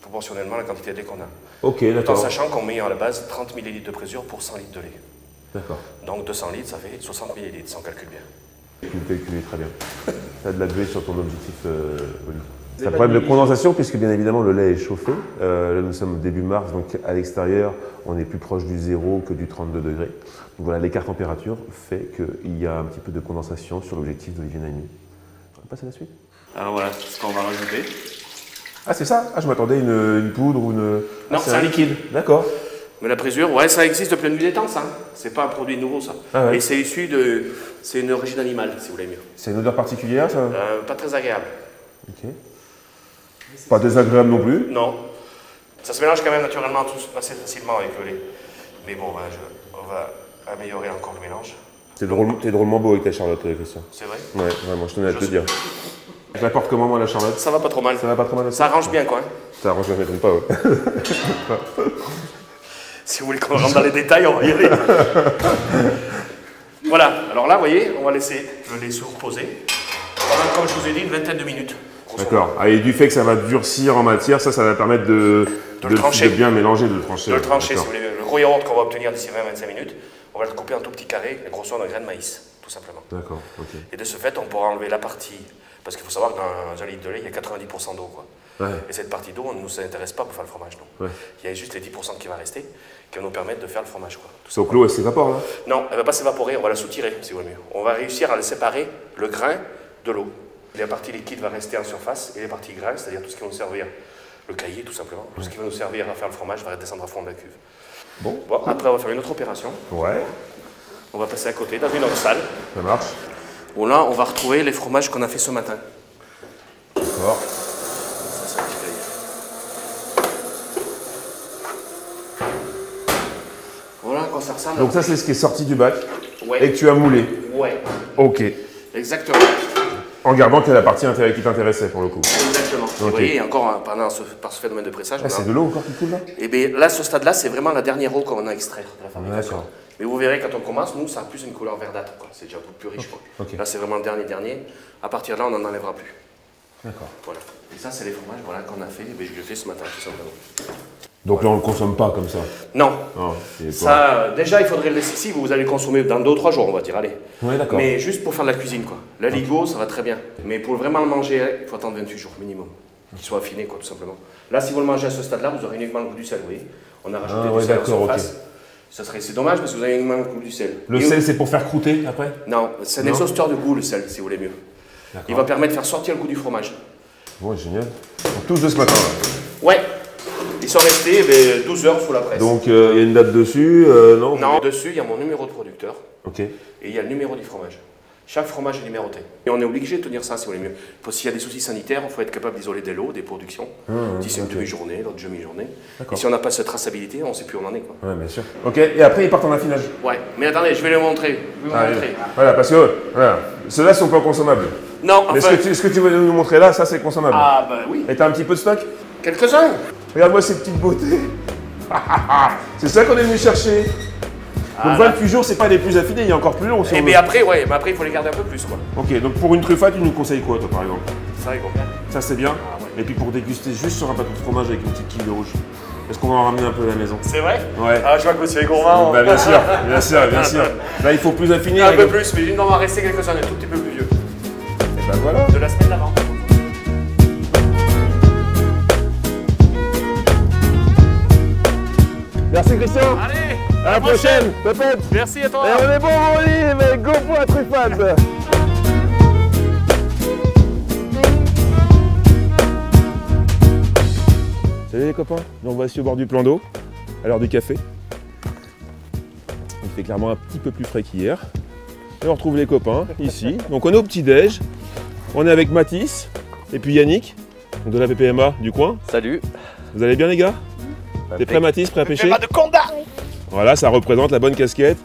proportionnellement à la quantité de lait qu'on a. Ok, tout d'accord. en sachant qu'on met à la base 30 ml de présure pour 100 litres de lait. D'accord. Donc 200 litres, ça fait 60 ml, si on calcule bien. Tu me calcules très bien. Tu as de la buée sur ton objectif, Olivier. C'est un problème de condensation puisque bien évidemment le lait est chauffé. Là nous sommes début mars, donc à l'extérieur on est plus proche du 0 que du 32 degrés. Donc voilà, l'écart température fait qu'il y a un petit peu de condensation sur l'objectif d'Olivier Naimi. On va passer à la suite. Alors voilà, ce qu'on va rajouter. Ah c'est ça? Ah je m'attendais une poudre ou une... Non, c'est un liquide. D'accord. Mais la présure, ouais, ça existe depuis la nuit des temps, ça. C'est pas un produit nouveau, ça. Ah ouais. Et c'est issu de... C'est une origine animale, si vous voulez mieux. C'est une odeur particulière ça? Pas très agréable. Ok. Pas désagréable non plus? Non. Ça se mélange quand même naturellement assez facilement avec le lait. Mais bon, on va améliorer encore le mélange. T'es drôlement beau avec ta Charlotte, Christian. C'est vrai? Ouais, vraiment, je tenais à te le dire. Je la porte comment moi la Charlotte? Ça va pas trop mal. Ça va pas trop mal? Ça arrange bien quoi. Hein. Ça arrange, je ne m'étonne pas, ouais. Si vous voulez qu'on rentre dans les détails, on va y aller. Voilà, alors là, vous voyez, on va laisser le lait se reposer. Pendant, comme je vous ai dit, une vingtaine de minutes. D'accord. Et du fait que ça va durcir en matière, ça va permettre de bien mélanger, de le trancher. De le trancher, si vous voulez. Le gros yaourt qu'on va obtenir d'ici 20-25 minutes, on va le couper en tout petits carrés, la grosseur d'un grain de maïs, tout simplement. D'accord, ok. Et de ce fait, on pourra enlever la partie, parce qu'il faut savoir que dans un litre de lait, il y a 90% d'eau, quoi. Ouais. Et cette partie d'eau, on ne nous intéresse pas pour faire le fromage, non. Ouais. Il y a juste les 10% qui va rester, qui va nous permettre de faire le fromage, quoi. Donc l'eau, elle s'évapore, là? Non, elle ne va pas s'évaporer, on va la soutirer, si vous voulez mieux. On va réussir à séparer le grain de l'eau. La partie liquide va rester en surface, et les parties grains, c'est-à-dire tout ce qui va nous servir, le cahier, tout simplement, tout ce qui va nous servir à faire le fromage va descendre à fond de la cuve. Bon, après, on va faire une autre opération. Ouais. On va passer à côté, dans une autre salle. Ça marche. Où là, on va retrouver les fromages qu'on a fait ce matin. D'accord. Voilà à quoi ça ressemble. Donc ça, c'est ce qui est sorti du bac. Ouais. Et que tu as moulé. Ouais. Ok. Exactement. En gardant que la partie qui t'intéressait pour le coup. Exactement. Okay. Vous voyez, encore par ce phénomène de pressage. Ah, c'est de l'eau encore qui coule là? Et bien là, ce stade-là, c'est vraiment la dernière eau qu'on a à extraire de la fabrication. D'accord. Mais vous verrez, quand on commence, nous, ça a plus une couleur verdâtre. C'est déjà un peu plus riche. Quoi. Okay. Là, c'est vraiment le dernier. À partir de là, on n'en enlèvera plus. D'accord. Voilà. Et ça, c'est les fromages qu'on a fait. Et je le fais ce matin, tout simplement. Donc là, on ne le consomme pas comme ça? Non. Oh, ça, déjà, il faudrait le laisser ici. Vous allez le consommer dans 2 ou 3 jours, on va dire. Allez. Oui, d'accord. Mais juste pour faire de la cuisine, quoi. L'aligot, ça va très bien. Mais pour vraiment le manger, il faut attendre 28 jours minimum. Qu'il soit affiné, quoi, tout simplement. Là, si vous le mangez à ce stade-là, vous aurez uniquement le goût du sel, vous voyez. On a rajouté du sel en surface. Okay. C'est dommage parce que vous avez uniquement le goût du sel. Le sel, c'est pour faire croûter après? Non, c'est un exhausteur de goût, le sel, si vous voulez mieux. Il va permettre de faire sortir le goût du fromage. Ouais, génial. Donc, tous de ce matin, là. Ouais. Ils sont restés 12 heures sous la presse. Donc il y a une date dessus, non? Non, dessus il y a mon numéro de producteur. Ok. Et il y a le numéro du fromage. Chaque fromage est numéroté. Et on est obligé de tenir ça si vous voulez mieux. S'il y a des soucis sanitaires, il faut être capable d'isoler des lots, des productions. Si c'est une demi-journée, l'autre demi-journée. Et si on n'a pas cette traçabilité, on ne sait plus où on en est. Quoi. Ouais, bien sûr. Ok, et après ils partent en affinage. Ouais, mais attendez, je vais le montrer. Voilà, parce que voilà, ceux-là ne sont pas consommables. Non, enfin... Mais ce que tu veux nous montrer là, ça c'est consommable. Ah bah oui. Et t'as un petit peu de stock? Quelques-uns. Regarde-moi ces petites beautés. C'est ça qu'on est venu chercher. Donc 28 jours, c'est pas les plus affinés, il y a encore plus long. Et mais après, ouais, mais après il faut les garder un peu plus quoi. Ok, donc pour une truffade, tu nous conseilles quoi toi par exemple? Ça, ils vont bien. Ça c'est bien. Ah, ouais. Et puis pour déguster juste sur un plateau de fromage avec une petite quille de rouge. Est-ce qu'on va en ramener un peu à la maison? C'est vrai? Ouais. Ah, je vois que monsieur est gourmand. Bah bien sûr, bien sûr, bien sûr. Là il faut plus affiner. Un peu plus, mais il en va rester quelques-uns, un tout petit peu plus vieux. Et ben voilà. De la semaine d'avant. Merci Christian. Allez, à la prochaine. Peut-être. Merci à toi. Et on est bon, Olive. Go pour la truffade. Salut les copains. Donc voici au bord du plan d'eau, à l'heure du café. Il fait clairement un petit peu plus frais qu'hier. Et on retrouve les copains ici. Donc on est au petit-déj. On est avec Mathis et puis Yannick, de la PPMA du coin. Salut. Vous allez bien les gars? T'es prêt Mathis, prêt à pêcher? Pas de conda. Voilà, ça représente la bonne casquette.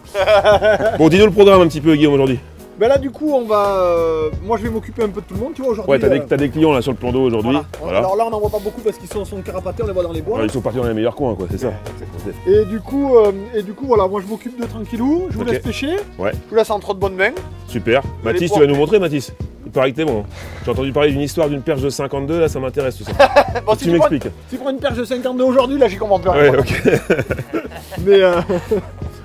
Bon, dis-nous le programme un petit peu Guillaume aujourd'hui. Ben là du coup on va... moi je vais m'occuper un peu de tout le monde tu vois aujourd'hui. Ouais, t'as des clients là sur le plan d'eau aujourd'hui. Voilà. Alors là on n'en voit pas beaucoup parce qu'ils sont carapatés, on les voit dans les bois. Ouais, ils sont partis dans les meilleurs coins quoi, c'est ça. Et du coup voilà, moi je m'occupe de tranquillou, je vous laisse pêcher. Ouais. Je vous laisse en trop de bonnes mains. Super. Mathis, tu vas nous montrer Mathis? Il paraît que t'es bon. J'ai entendu parler d'une histoire d'une perche de 52, là ça m'intéresse tout ça. Bon, tu m'expliques. Si tu prends une perche de 52 aujourd'hui, là j'y comprends plus rien. Ouais, ok. Mais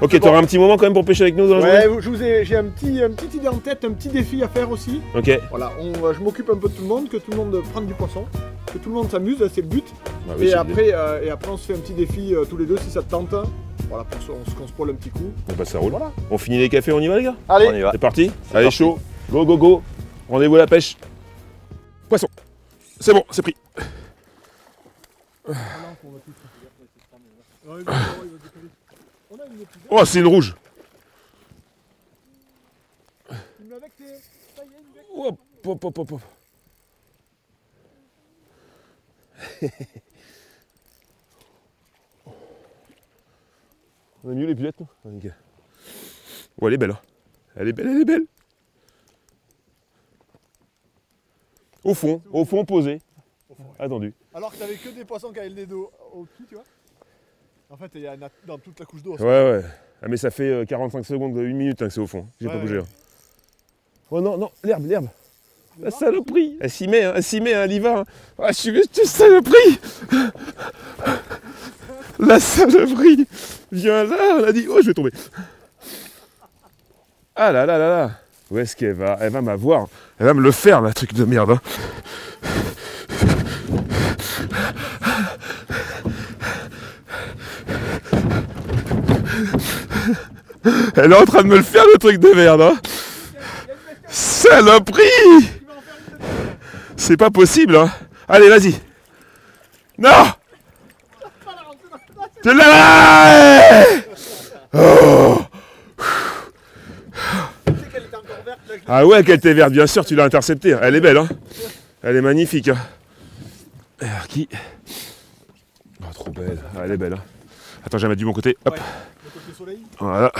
ok, t'auras un petit moment quand même pour pêcher avec nous dans la journée. J'ai une petite idée en tête, un petit défi à faire aussi. Ok. Voilà, je m'occupe un peu de tout le monde, que tout le monde prenne du poisson, que tout le monde s'amuse, c'est le but. Bah oui, et après on se fait un petit défi tous les deux si ça te tente. Voilà, qu'on se pôle un petit coup. Bon bah ça roule. Voilà. On finit les cafés, on y va les gars? Allez, on y va. C'est parti. Allez chaud. Go go go. Rendez-vous à la pêche. Poisson. C'est bon, c'est pris. Oh, c'est une rouge. Hop, hop, hop, hop. On a mieux les pilettes, non? Oh, elle est belle. Hein. Elle est belle, elle est belle. Au fond posé. Attendu. Alors que t'avais que des poissons qui avaient le nez d'eau au-dessus, tu vois. En fait, il y a dans toute la couche d'eau. Ouais. Ah, mais ça fait 45 secondes, 1 minute hein, que c'est au fond. J'ai pas bougé. Hein. Oh non, non, l'herbe. La saloperie. Elle s'y met, elle y va. Hein. Ah, je suis saloperie. La saloperie. Viens là, on a dit, oh, je vais tomber. Ah là là là là. Où est-ce qu'elle va? Elle va m'avoir. Elle va me le faire, la truc de merde. Hein. Elle est en train de me le faire, le truc de merde. Hein. Saloperie. C'est pas possible. Hein. Allez, vas-y. Non. Tu l'as. Oh. Ah ouais, qu'elle était verte, bien sûr, tu l'as interceptée. Elle est belle, hein. Elle est magnifique. Hein. Alors, qui? Oh, trop belle. Ah, elle est belle. Hein. Attends, je vais mettre du bon côté. Hop. Voilà.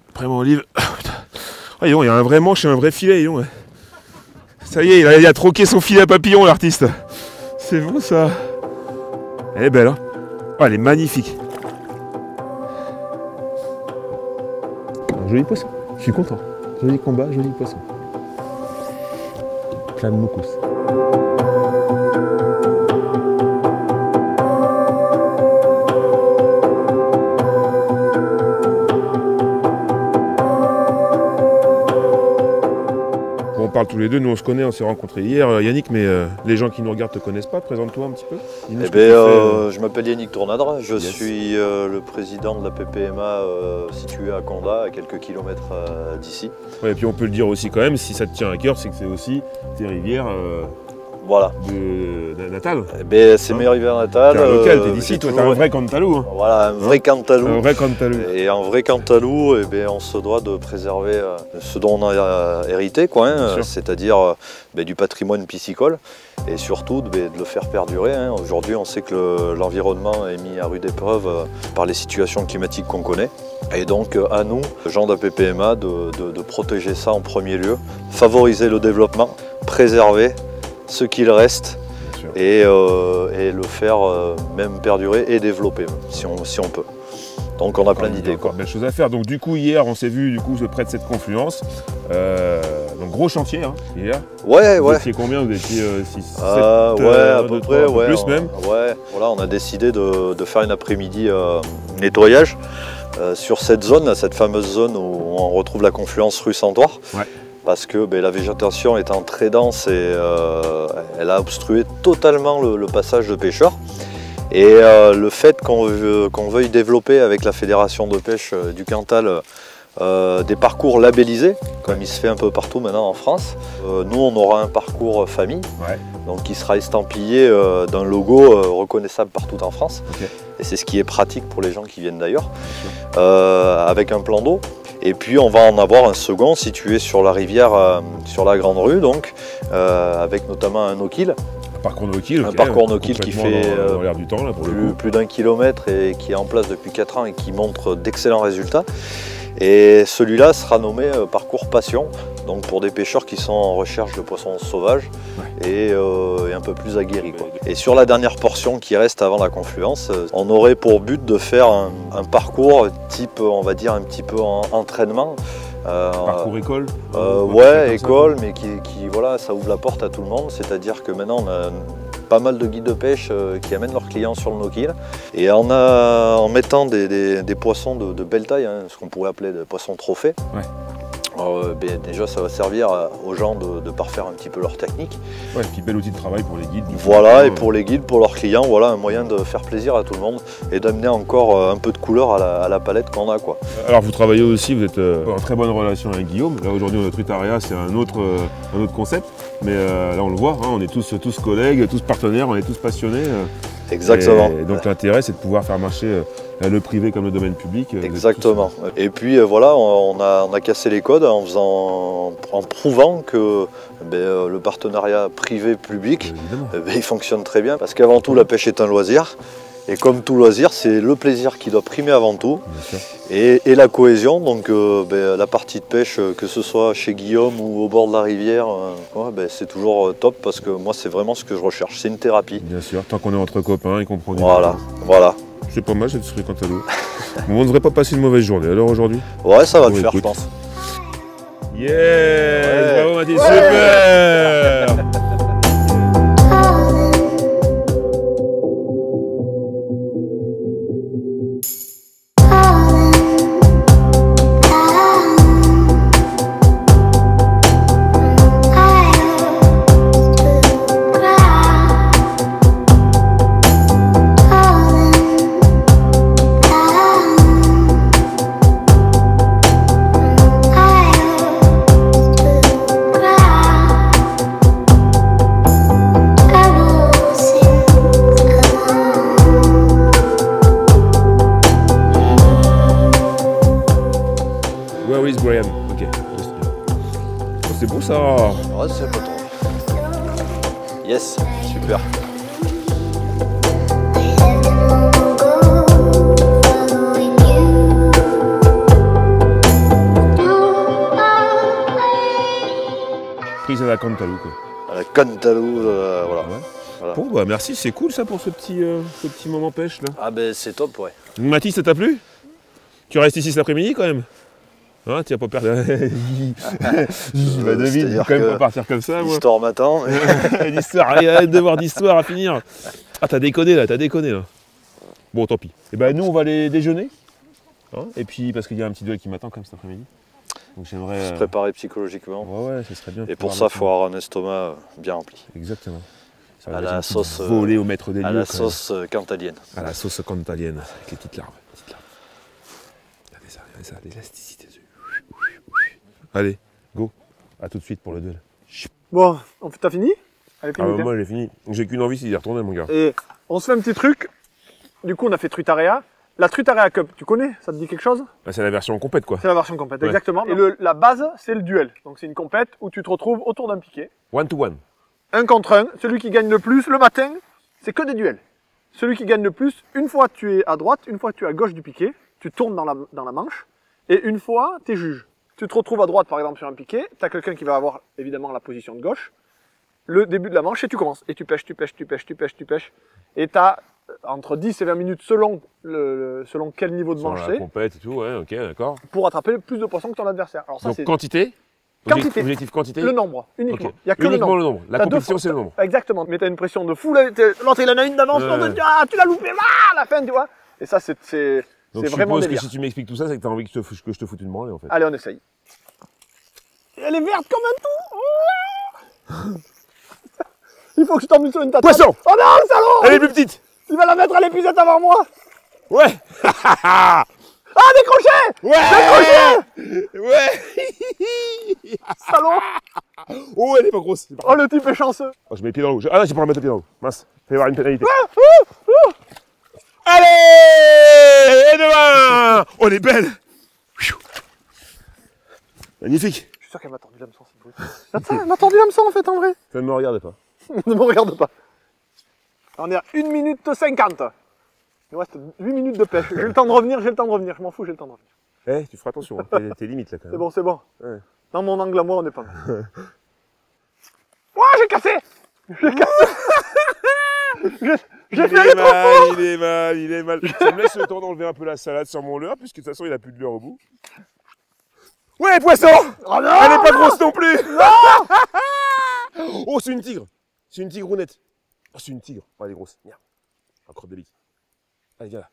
Après mon olive. Oh, il y a un vrai manche et un vrai filet. Ça y est, il a troqué son filet à papillon, l'artiste. C'est bon, ça. Elle est belle, hein. Oh, elle est magnifique. Un joli poisson. Je suis content. Joli combat, joli poisson. Plein de moukous. On parle tous les deux, nous on se connaît, on s'est rencontrés hier, Yannick, mais les gens qui nous regardent ne te connaissent pas, présente-toi un petit peu. Je m'appelle Yannick Tournadre, je suis le président de la PPMA située à Condat, à quelques kilomètres d'ici. Ouais, et puis on peut le dire aussi quand même, si ça te tient à cœur, c'est que c'est aussi tes rivières voilà. natales. C'est mes rivières natales. T'es un local, t'es d'ici, toi t'es un vrai Cantalou. Hein. Voilà, un vrai Cantalou. Un vrai Cantalou. Et un vrai Cantalou, on se doit de préserver ce dont on a hérité, hein, c'est-à-dire du patrimoine piscicole et surtout de le faire perdurer. Hein. Aujourd'hui, on sait que l'environnement est mis à rude épreuve par les situations climatiques qu'on connaît. Et donc à nous, gens de la PPMA, de protéger ça en premier lieu, favoriser le développement, préserver ce qu'il reste et le faire même perdurer et développer si on peut. Donc on a plein d'idées. Encore belle chose à faire. Donc du coup hier on s'est vu près de cette confluence. Donc gros chantier hein, hier. Ouais. Vous étiez combien? Vous étiez 6, 7 à peu près, ouais. Plus même. Ouais. Voilà, on a décidé de faire une après-midi nettoyage sur cette zone, cette fameuse zone où on retrouve la confluence rue Santoire. Ouais. Parce que la végétation étant très dense et elle a obstrué totalement le passage de pêcheurs. Et le fait qu'on veuille développer avec la fédération de pêche du Cantal des parcours labellisés, comme il se fait un peu partout maintenant en France, nous on aura un parcours famille, donc qui sera estampillé d'un logo reconnaissable partout en France. Okay. Et c'est ce qui est pratique pour les gens qui viennent d'ailleurs, avec un plan d'eau. Et puis on va en avoir un second situé sur la rivière, sur la Grande Rue, donc, avec notamment un no-kill. Parcours no-kill, un parcours no-kill qui fait dans l'air du temps, là, pour plus d'1 kilomètre et qui est en place depuis 4 ans et qui montre d'excellents résultats. Et celui-là sera nommé parcours passion, donc pour des pêcheurs qui sont en recherche de poissons sauvages et un peu plus aguerris. Quoi. Et sur la dernière portion qui reste avant la confluence, on aurait pour but de faire un parcours type, on va dire un petit peu en entraînement, Parcours école ouais, école, mais qui voilà, ça ouvre la porte à tout le monde. C'est-à-dire que maintenant, on a pas mal de guides de pêche qui amènent leurs clients sur le no-kill. Et en mettant des poissons de belle taille, hein, ce qu'on pourrait appeler des poissons trophées, ouais. Déjà, ça va servir aux gens de parfaire un petit peu leur technique. Ouais, et puis bel outil de travail pour les guides. Voilà, et pour les guides, pour leurs clients, voilà un moyen de faire plaisir à tout le monde et d'amener encore un peu de couleur à la palette qu'on a, quoi. Alors vous travaillez aussi, vous êtes en très bonne relation avec Guillaume. Là aujourd'hui, notre Trutaria, c'est un autre concept. Mais là on le voit, hein, on est tous collègues, tous partenaires, on est tous passionnés. Exactement. Et donc l'intérêt, c'est de pouvoir faire marcher le privé comme le domaine public. Exactement. Et puis voilà, on a cassé les codes en prouvant que le partenariat privé-public, il fonctionne très bien. Parce qu'avant tout, la pêche est un loisir. Et comme tout loisir, c'est le plaisir qui doit primer avant tout. Et la cohésion, donc la partie de pêche, que ce soit chez Guillaume ou au bord de la rivière, c'est toujours top parce que moi, c'est vraiment ce que je recherche. C'est une thérapie. Bien sûr, tant qu'on est entre copains et qu'on prend du Voilà. C'est pas mal cette Cantalou. On ne devrait pas passer une mauvaise journée alors aujourd'hui? Ouais, ça va le faire, je pense. Yes, ouais. Bravo Mathis, super. Where is Graham? Ok. Oh, c'est beau ça. Ouais, c'est pas trop. Yes, super. Prise à la Cantalou quoi. À la Cantalou, voilà. Ouais. Voilà. Bon bah merci, c'est cool ça pour ce petit moment pêche là. Ah c'est top, ouais. Mathis, ça t'a plu? Tu restes ici cet après-midi quand même? Hein, tu vas pas perdre. Bah David, je vais quand même pas partir comme ça. L'histoire m'attend. L'histoire, il y a devoir d'histoire à finir. Ah, t'as déconné là. Bon, tant pis. Et ben nous, on va aller déjeuner. Hein, et puis, parce qu'il y a un petit duel qui m'attend comme cet après-midi. Donc j'aimerais. Se préparer psychologiquement. Ouais, ça serait bien. Et pour ça, il faut avoir un estomac bien rempli. Exactement. Ça à la sauce. Volée au maître des lieux. À la sauce cantalienne. À la sauce cantalienne, avec les petites larves. Regardez ça, l'élasticité. Allez, go. À tout de suite pour le duel. Bon, t'as fini? Moi j'ai fini. J'ai qu'une envie, c'est d'y retourner mon gars. Et on se fait un petit truc. Du coup, on a fait Trutaria. La Trutaria Cup, tu connais? Ça te dit quelque chose? Bah, c'est la version complète quoi. C'est la version complète, ouais. Exactement. Et la base, c'est le duel. Donc c'est une compète où tu te retrouves autour d'un piquet. 1-to-1. 1 contre 1. Celui qui gagne le plus le matin, c'est que des duels. Celui qui gagne le plus, une fois tu es à droite, une fois tu es à gauche du piquet, tu tournes dans la manche, et une fois tu es juge. Tu te retrouves à droite par exemple sur un piquet, tu as quelqu'un qui va avoir évidemment la position de gauche, le début de la manche et tu commences. Et tu pêches. Et tu as entre 10 et 20 minutes selon quel niveau de manche c'est. Compète et tout, ouais, ok, d'accord. Pour attraper plus de poissons que ton adversaire. Alors ça, donc quantité? Objectif quantité? Le nombre, uniquement. Okay. Il n'y a que uniquement le nombre. La compétition, c'est le nombre. Exactement. Mais tu as une pression de fou. L'autre, il en a une d'avance. Tu l'as loupé, à la fin, tu vois. Et ça, c'est vraiment délire. Donc je suppose que si tu m'expliques tout ça, c'est que tu as envie que je te foute une branlée en fait. Allez, on essaye. Elle est verte comme un tout. Il faut que je tombe sur une tête. Poisson! Oh non, le salaud! Elle est plus petite! Il va la mettre à l'épuisette avant moi. Ouais! Ah, décroché! Ouais! Décroché! Ouais! Salaud! Oh, elle est pas grosse. Oh, le type est chanceux. Oh, je mets les pieds dans l'eau. Ah non, j'ai pas remettre les pieds dans l'eau. Mince, il va y avoir une pénalité. Ah, Allez! Et demain! Oh, elle est belle! Magnifique! Je suis sûr qu'elle m'a tendu l'hameçon, cette brute. Attends, elle m'a tendu l'hameçon en fait, en vrai. Ça ne me regarde pas. Ne me regarde pas. On est à 1 minute 50. Il nous reste 8 minutes de pêche. J'ai le temps de revenir, Je m'en fous, j'ai le temps de revenir. Eh, tu feras attention, t'es limite là quand même. C'est bon. Ouais. Dans mon angle à moi, on est pas mal. Ouah, j'ai cassé! J'ai fait les trop fort! Il est mal. Ça me laisse le temps d'enlever un peu la salade sur mon leurre, puisque de toute façon il a plus de leurre au bout. Ouais, poisson. Oh non, elle est pas grosse non plus. Oh, c'est une tigre. C'est une tigrounette. Oh, c'est une tigre. Oh, elle est grosse. Merde. Un crotte de bite. Allez, viens là.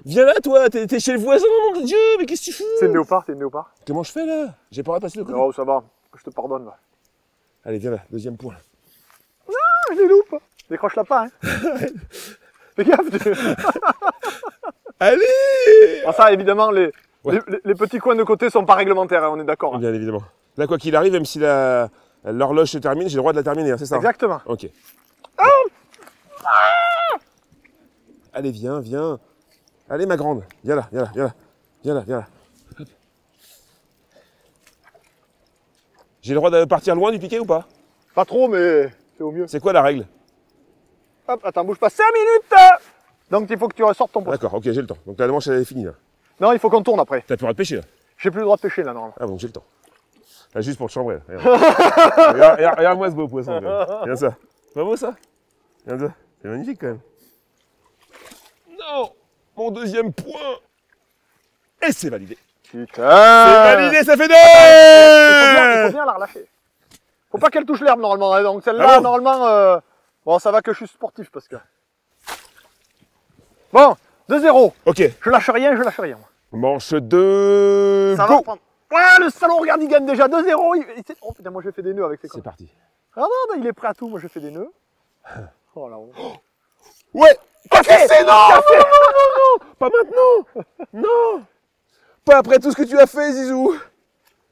Viens là, toi. T'es chez le voisin, mon Dieu. Mais qu'est-ce que tu fous? C'est une léopard, c'est une léopard. Comment je fais là? J'ai pas passer le côté. Non, ça va. Je te pardonne là. Allez, viens là. Deuxième point. Non, je les loupe. Décroche-la pas, hein. Fais gaffe. Allez. Ah, ça, évidemment, les petits coins de côté sont pas réglementaires, hein, on est d'accord. Hein. Bien évidemment. Là, quoi qu'il arrive, même si l'horloge se termine, j'ai le droit de la terminer, hein, c'est ça? Exactement. Ok. Allez, viens, viens. Allez, ma grande. Viens là, viens là, viens là. Viens là, viens là. Hop. J'ai le droit de partir loin du piquet ou pas? Pas trop, mais c'est au mieux. C'est quoi la règle? Hop, attends, bouge pas. 5 minutes. Donc, il faut que tu ressortes ton poisson. D'accord, ok, j'ai le temps. Donc la manche, elle est finie là. Non, il faut qu'on tourne après. T'as plus le droit de pêcher là? J'ai plus le droit de pêcher là, normalement. Ah bon, j'ai le temps. Là, juste pour le chambrer. Regarde-moi ce beau poisson. Regarde ça. Pas beau ça? Regarde ça. C'est magnifique quand même. Non! Mon deuxième point! Et c'est validé. Putain! C'est validé, ça fait 2! Il faut bien la relâcher. Faut pas qu'elle touche l'herbe normalement. Hein. Donc celle-là, normalement, bon, ça va que je suis sportif parce que. Bon, 2-0. Ok. Je lâche rien, je lâche rien. Manche 2. Ça va prendre. Ouais, le salon, regarde, il gagne déjà 2-0. Oh putain, moi j'ai fait des nœuds avec ces C'est parti. Ah non, il est prêt à tout. Moi j'ai fait des nœuds. Oh là. Ouais! Café, non, non! Pas maintenant! Non! Pas après tout ce que tu as fait, Zizou!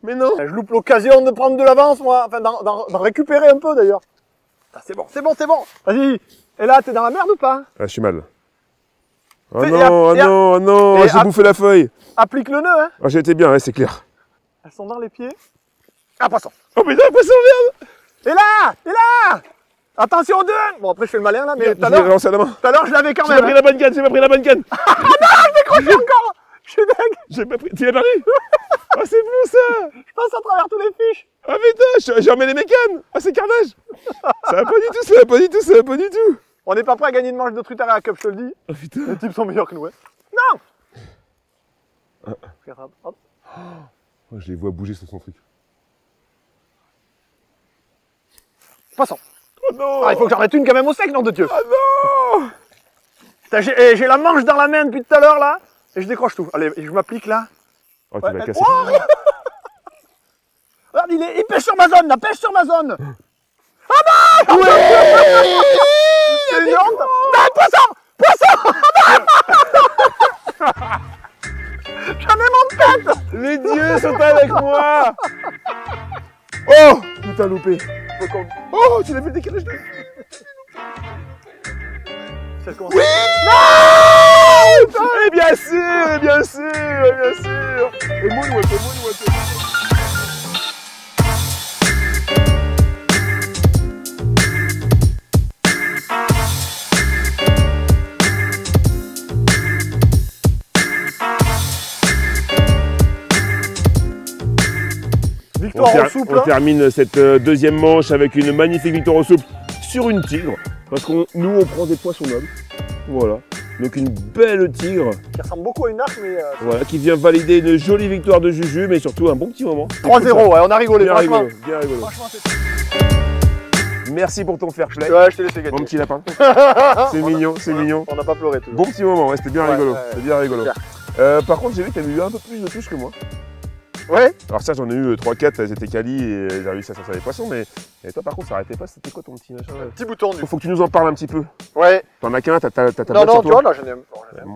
Mais non! Je loupe l'occasion de prendre de l'avance, moi. Enfin, d'en récupérer un peu d'ailleurs. Ah, c'est bon, c'est bon, c'est bon. Vas-y. Et là, t'es dans la merde ou pas? Ah, je suis mal. Oh Fais- non, oh non, oh non, et j'ai bouffé la feuille. Applique le nœud, hein. Ah, j'ai été bien, ouais, c'est clair. Elles sont dans les pieds. Ah, poisson. Oh putain, poisson, merde! Et là! Et là! Attention aux deux! Bon, après, je fais le malin là, mais tout à J'ai lancé à la main. je l'avais quand J'ai même. pas pris la bonne canne, j'ai pas pris la bonne canne! Ah non, je décroche encore! Je suis dingue! J'ai pas pris. Tu l'as perdu? Ah, c'est bon ça! Je passe à travers tous les fiches! Ah putain, j'ai emmêlé mes cannes! Ah, c'est carnage! Ça va pas du tout, ça va pas du tout, ça va pas du tout! On n'est pas prêt à gagner une manche de truite à la cup, je te le dis. Oh putain! Les types sont meilleurs que nous, hein. Non! Hop. Oh, je les vois bouger sur son truc. Poisson! Oh non! Ah, il faut que j'en mette une quand même au sec, nom de Dieu! Oh non! Putain, j'ai la manche dans la main depuis tout à l'heure là, et je décroche tout. Allez, je m'applique là. Oh, tu vas casser. Oh, regarde, il pêche sur ma zone, là, pêche sur ma zone! Ah non! Ouais! C'est une honte! Non, poisson! Poisson! J'en ai mon tête! Les dieux sont avec moi! Oh! Putain, loupé! Oh, tu l'as vu le décalage de... Oui! Non! Et bien sûr, et bien sûr, et bien sûr! Et moonwalk, et moonwalk. Victoire au souple. On termine cette deuxième manche avec une magnifique victoire au souple sur une tigre. Parce que nous, on prend des poissons nobles. Voilà. Donc une belle tigre. Qui ressemble beaucoup à une arche, mais... Voilà, qui vient valider une jolie victoire de Juju, mais surtout un bon petit moment. 3-0, ouais, on a rigolé, Bien franchement. rigolo, bien rigolo. Franchement, c'est... Merci pour ton fair play. Ouais, je te laisse gagner. Mon petit lapin. C'est mignon, c'est mignon. On n'a pas pleuré, tout. Bon petit moment, ouais, c'était bien rigolo. Ouais. C'était bien rigolo. Par contre, j'ai vu que tu avais eu un peu plus de touches que moi. Ouais. Alors ça, j'en ai eu 3-4, elles étaient quali et j'ai réussi à sortir les poissons, mais et toi par contre ça arrêtait pas, c'était quoi ton petit machin là? Petit bouton du. Faut que tu nous en parles un petit peu. Ouais. T'en as qu'un, t'as ta Non, boîte non, sur tu toi. vois, là, j'en ai un.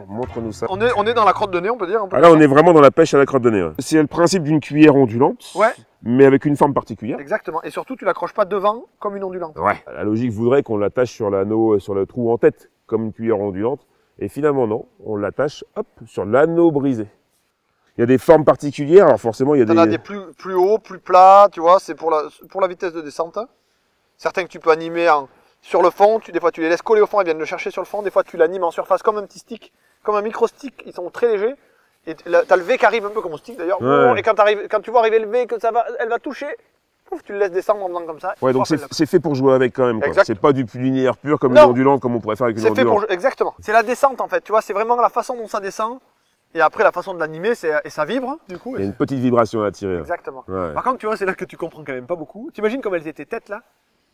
Montre-nous ça. On est dans la crotte de nez, on peut dire. Ah là, on est vraiment dans la pêche à la crotte de nez. Ouais. C'est le principe d'une cuillère ondulante, Ouais. mais avec une forme particulière. Exactement. Et surtout, tu l'accroches pas devant comme une ondulante. Ouais. La logique voudrait qu'on l'attache sur l'anneau, sur le trou en tête, comme une cuillère ondulante. Et finalement, non. On l'attache, hop, sur l'anneau brisé. Il y a des formes particulières, alors forcément, il y a T'en as des plus hauts, plus plats, tu vois, c'est pour la vitesse de descente. Certains que tu peux animer sur le fond, des fois tu les laisses coller au fond, ils viennent le chercher sur le fond, des fois tu l'animes en surface comme un petit stick, comme un micro stick, ils sont très légers. Et t'as le V qui arrive un peu comme au stick d'ailleurs, Ouais. et quand tu vois arriver le V, que elle va toucher, pouf, tu le laisses descendre en faisant comme ça. Ouais, donc c'est fait pour jouer avec quand même. Exact. C'est pas du linéaire pur comme Non. une ondulante comme on pourrait faire avec une C'est fait ondulante. pour exactement. C'est la descente en fait, tu vois, c'est vraiment la façon dont ça descend. Et après, la façon de l'animer, et ça vibre, du coup. Il y a une petite vibration à tirer. Exactement. Ouais. Par contre, tu vois, c'est là que tu comprends quand même pas beaucoup. T'imagines comme elles étaient têtes là?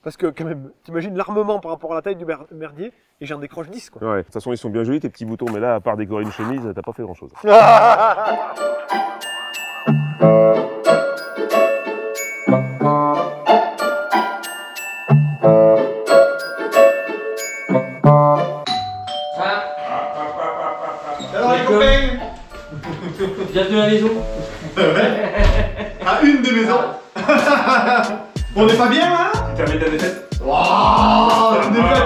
Parce que quand même, t'imagines l'armement par rapport à la taille du merdier, et j'en décroche 10 quoi. Ouais, de toute façon ils sont bien jolis tes petits boutons, mais là à part décorer une chemise, t'as pas fait grand chose. Alors les copains, bienvenue à la maison. à une des maisons. Bon, on n'est pas bien là? Tu termines ta défaite? Wouah, une défaite.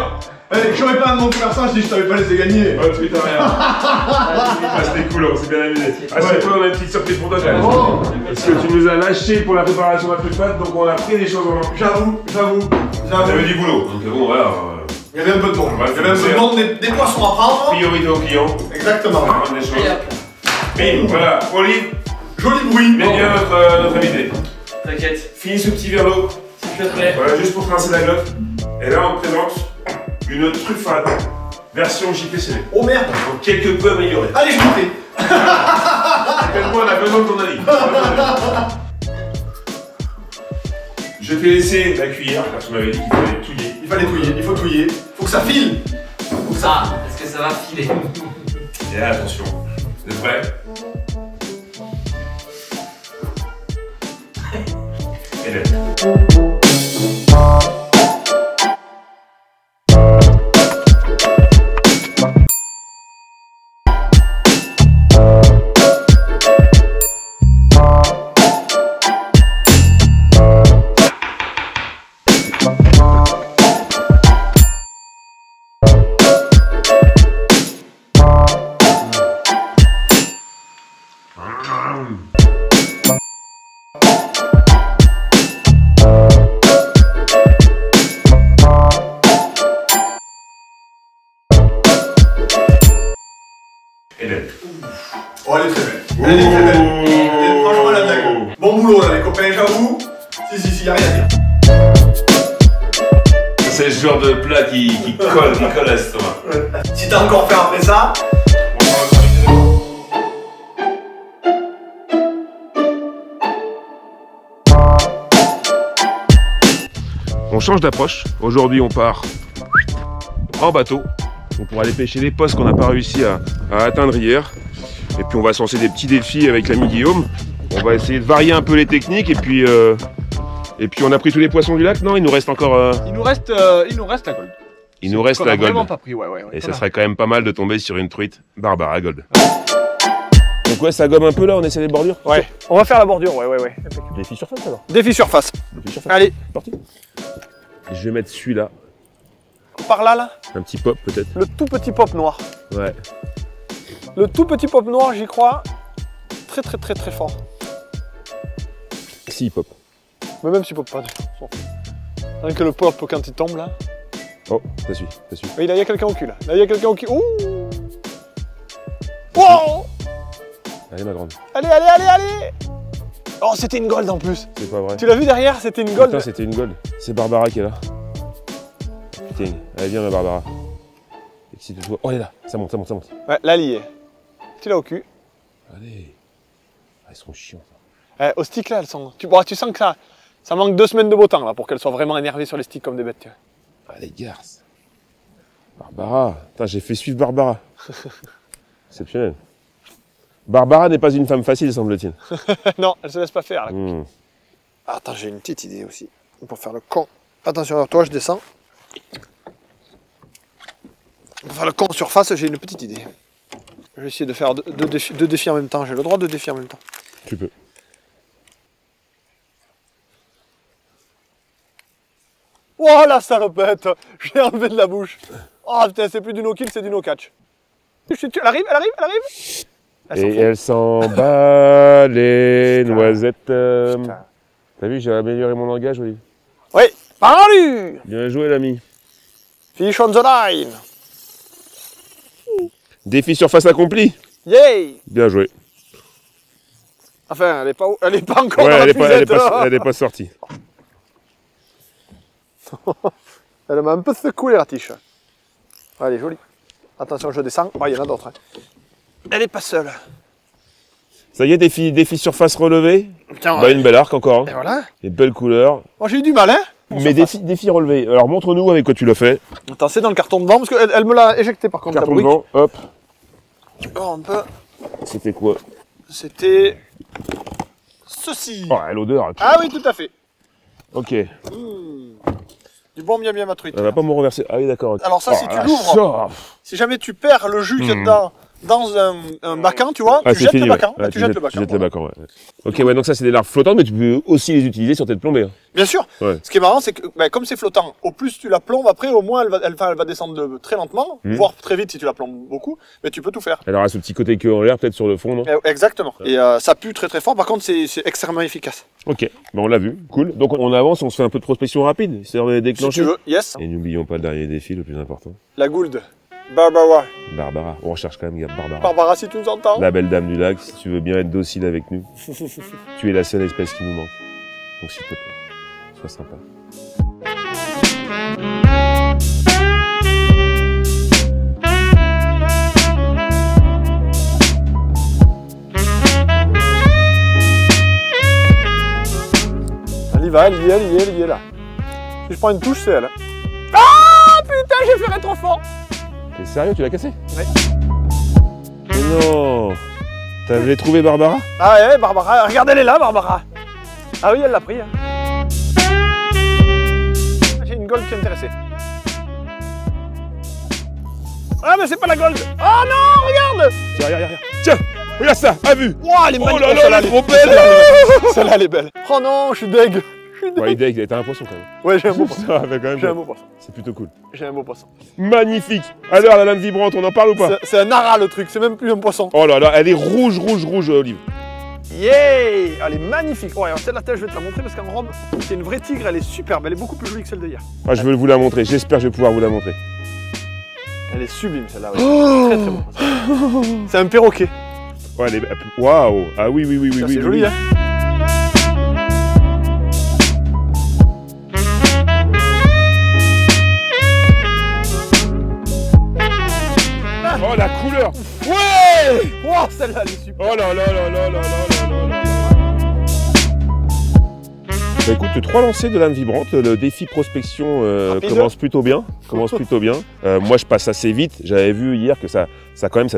Allez, j'aurais pas de mon commerçant si je t'avais pas laissé gagner. Oh, tu t'as rien. Ah, c'était cool, on s'est bien amusé. Ah, c'est toi, on a une petite surprise pour toi quand même. Oh. Parce que tu nous as lâché pour la préparation de la truffe, donc on a pris des choses en main. J'avoue. J'avais du boulot, donc bon, voilà. Il y avait un peu de monde. Il y avait un peu de monde, des poissons à prendre. Priorité aux clients. Exactement. On va prendre des choses. Bim, voilà. Olive, Joli bruit. mets bien notre invité. T'inquiète. Finis ce petit verre d'eau. S'il te plaît. Voilà, juste pour trincer la glotte. Et là, on te présente une truffade version JPCD. Oh merde. Donc, quelque peu améliorée. Allez, je goûtais. Appelle-moi, on a besoin de ton avis. Je t'ai laissé la cuillère, parce qu'on m'avait dit qu'il fallait touiller. Il fallait touiller, il faut touiller. Faut que ça file. Ça, est-ce que ça va filer? Et là, attention. Vous êtes prêts? Et là. Hélène. Oh, elle est très belle. Elle est très belle. Franchement, elle a de la gueule. Bon boulot là, les copains, j'avoue. Si, y'a rien à dire. C'est le genre de plat qui colle à l'estomac. Si t'as encore fait après ça. On change d'approche. Aujourd'hui, on part en bateau. On pourra aller pêcher les postes qu'on n'a pas réussi à atteindre hier. Et puis on va se lancer des petits défis avec l'ami Guillaume. On va essayer de varier un peu les techniques. Et puis on a pris tous les poissons du lac, non? Il nous reste encore... Il nous reste la gold. Il nous reste la gold. Vraiment pas pris, ouais. Et ça serait quand même pas mal de tomber sur une truite Barbara gold. Donc ouais, ça gomme un peu là, on essaie les bordures? Ouais, on va faire la bordure, ouais. Défi surface alors? Défi surface. Défi surface. Allez. C'est parti. Je vais mettre celui-là. Par là. Un petit pop peut-être. Le tout petit pop noir. Ouais. Le tout petit pop noir, j'y crois très fort. Si, pop. Mais même s'il pop pas, on s'en fout. Rien que le pop quand il tombe là. Oh, ça suit. Oui, là il y a quelqu'un au cul là. Là il y a quelqu'un au cul. Ouh. Wow. Allez ma grande. Allez. Oh, c'était une gold en plus. C'est pas vrai. Tu l'as vu derrière, c'était une gold. Putain, c'était une gold. C'est Barbara qui est là. Putain, allez viens ma Barbara. Excite-toi. Oh elle est là, ça monte. Ouais, là il y est. Tu l'as au cul. Allez. Ah, elles sont chiantes. Au stick là, elles sont. Tu sens que ça manque 2 semaines de beau temps là pour qu'elles soient vraiment énervées sur les sticks comme des bêtes. Tu vois. Ah les garces. Barbara. Putain, j'ai fait suivre Barbara. Exceptionnel. Barbara n'est pas une femme facile, semble-t-il. Non, elle se laisse pas faire là. Attends, j'ai une petite idée aussi. Pour faire le con. Attention à toi, je descends. Pour faire le con en surface, j'ai une petite idée. Je vais essayer de faire deux défis en même temps. J'ai le droit de défis en même temps. Tu peux. Oh la salopette. Je l'ai enlevé de la bouche. Oh putain, c'est plus du no-kill, c'est du no-catch. Elle arrive. Et elle s'en bat les noisettes. T'as vu, j'ai amélioré mon langage, Olivier. Oui, parlu. Bien joué, l'ami. Fish on the line. Défi surface accompli. Yay. Bien joué. Enfin, elle est pas encore Ouais, dans la puisette. elle est pas sortie. Elle m'a un peu secoué la tiche. Allez, jolie. Attention, je descends. Oh, il y en a d'autres. Elle est pas seule. Ça y est, défi surface relevée. Tiens, Bah, une belle arc encore. Hein. Et voilà. Des belles couleurs. Bon, j'ai eu du mal, hein. Mais défi relevé. Alors montre-nous avec quoi tu l'as fait. Attends, c'est dans le carton de vent, parce qu'elle me l'a éjecté par contre. Carton la de vent, hop. Oh, un peu. C'était quoi? C'était ceci. Oh, l'odeur. Ah oui, tout à fait. Ok. Du bon bien ma truite. Elle va pas me renverser. Ah oui, d'accord. Okay. Alors ça, si tu l'ouvres, si jamais tu perds le jus qu'il y a dedans dans un bacan, tu vois, tu jettes le bacan. Ouais, tu jettes le bacan. Tu jettes le bacan, ouais. Ok, ouais, donc ça, c'est des larves flottantes, mais tu peux aussi les utiliser sur tes plombées. Hein. Bien sûr. Ouais. Ce qui est marrant, c'est que comme c'est flottant, au plus tu la plombes, après, au moins, elle va descendre très lentement, voire très vite si tu la plombes beaucoup, mais tu peux tout faire. Elle aura ce petit côté queue en l'air, peut-être sur le fond, non? Exactement. Et ça pue très fort, par contre, c'est extrêmement efficace. Ok, bon, on l'a vu, cool. Donc on avance, on se fait un peu de prospection rapide, histoire de déclencher. Si tu veux, yes. Et n'oublions pas le dernier défi, le plus important. La Gould. Barbara. Barbara, on recherche quand même Barbara. Barbara, si tu nous entends. La belle dame du lac, si tu veux bien être docile avec nous. Tu es la seule espèce qui nous manque. Donc s'il te plaît, sois sympa. Elle y va, elle y est là. Si je prends une touche, c'est elle. Ah putain, j'ai fait trop fort. T'es sérieux, tu l'as cassé? Ouais. Mais non. T'avais trouvé Barbara? Ah ouais, Barbara. Regarde, elle est là, Barbara. Ah oui, elle l'a pris. Hein. J'ai une gold qui est intéressée. Ah, mais c'est pas la gold. Oh non, regarde. Tiens, regarde. Tiens, regarde ça, à vue. Wow, elle est magnifique. Oh là là, elle est trop belle. Celle-là, elle est belle. Oh non, je suis deg. Ouais, il est t'as un poisson quand même. Ouais, j'ai un beau poisson. Ça fait quand même. J'ai un beau poisson. C'est plutôt cool. J'ai un beau poisson. Magnifique. Alors, la lame vibrante, on en parle ou pas? C'est un ara le truc, c'est même plus un poisson. Oh là là, elle est rouge, Olive. Yeah. Elle est magnifique. Ouais, alors celle-là, je vais te la montrer parce qu'en robe, c'est une vraie tigre, elle est superbe. Elle est beaucoup plus jolie que celle d'hier. Ah, je veux vous la montrer, j'espère que je vais pouvoir vous la montrer. Elle est sublime celle-là, ouais. Très très beau. C'est un perroquet. Ouais, elle est... Waouh. Ah oui. C'est joli, hein. Oh la couleur. Ouais. Wow, celle-là elle est super. Oh là. Bah écoute, 3 lancers de lame vibrante, le défi prospection commence plutôt bien. Moi je passe assez vite, j'avais vu hier que ça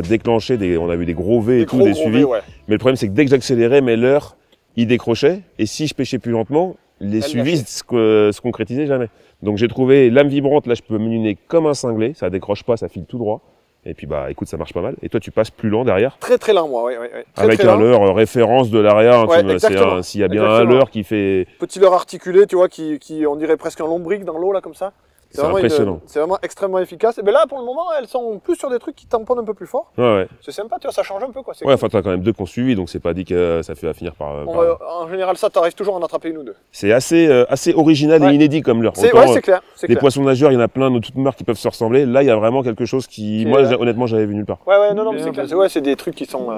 déclenchait, on a vu des gros V et tout, des suivis. Ouais. Mais le problème c'est que dès que j'accélérais, mes leurres, ils décrochaient. Et si je pêchais plus lentement, les suivis se concrétisaient jamais. Donc j'ai trouvé lame vibrante, là je peux me mener comme un cinglé, ça décroche pas, ça file tout droit. Et puis bah écoute, ça marche pas mal. Et toi tu passes plus lent derrière. Très lent moi, ouais. Avec un leurre référence de l'arrière, s'il y a bien un leurre qui fait... Petit leurre articulé, tu vois, qui on dirait presque un lombric dans l'eau là comme ça. C'est impressionnant. C'est vraiment extrêmement efficace. Et bien là pour le moment elles sont plus sur des trucs qui tamponnent un peu plus fort. Ouais. C'est sympa, tu vois, ça change un peu quoi. Ouais, enfin t'as quand même 2 qui ont suivi, donc c'est pas dit que ça fait finir par... En général ça t'arrives toujours à en attraper une ou 2. C'est assez original et inédit comme leurre. C'est clair. Les poissons nageurs, il y en a plein de toutes marques qui peuvent se ressembler. Là il y a vraiment quelque chose qui... Moi honnêtement j'avais vu nulle part. Ouais, non, mais c'est clair. Ouais, c'est des trucs qui sont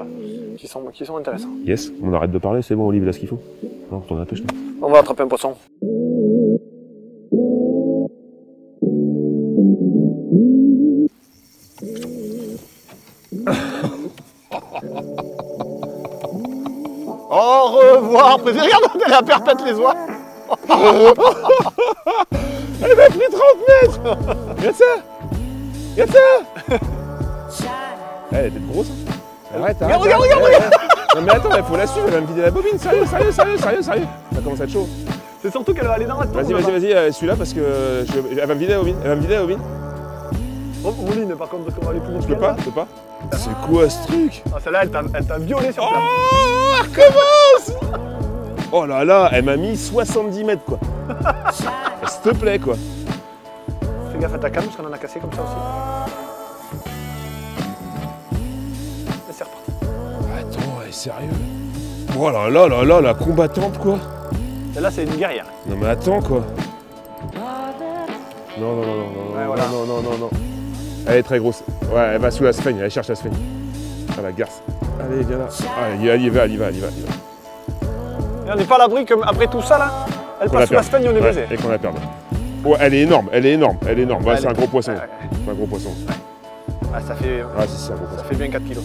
intéressants. Yes, on arrête de parler, c'est bon Olive, là ce qu'il faut. Non, retourne à la pêche. On va attraper un poisson. Au revoir, président. Regarde, elle a perpète les oies. Elle m'a pris 30 mètres. Regarde ça. Elle était grosse. Arrête. Regarde. Non mais attends, il faut la suivre, elle va me vider la bobine. Sérieux. Ça commence à être chaud. C'est surtout qu'elle va aller dans la tour. Vas-y, celui-là parce que elle va me vider la bobine. Mouline, par contre, parce qu'on va aller plus vite. Je peux pas. C'est quoi ce truc? Ah, celle-là, elle t'a violé sur place. Oh, elle recommence. Oh là là, elle m'a mis 70 mètres quoi. S'il te plaît quoi. Fais gaffe à ta canne parce qu'on en a cassé comme ça aussi. Et c'est reparti. Attends, elle est sérieux? Oh là là, la combattante quoi. Celle-là, c'est une guerrière. Non mais attends quoi. Non. Ouais, voilà. Non. Elle est très grosse. Ouais, elle va sous la sphène, elle cherche la sphène. Ah la garce. Allez, viens là. Ah, elle y va. Et on n'est pas à l'abri qu'après tout ça là, elle passe sous la sphène et on est baisé. Et qu'on la perde. Oh, elle est énorme. Ouais, c'est un gros poisson. C'est un gros poisson. Ah, ça fait. Ah, c'est un gros poisson. Ça fait bien 4 kilos.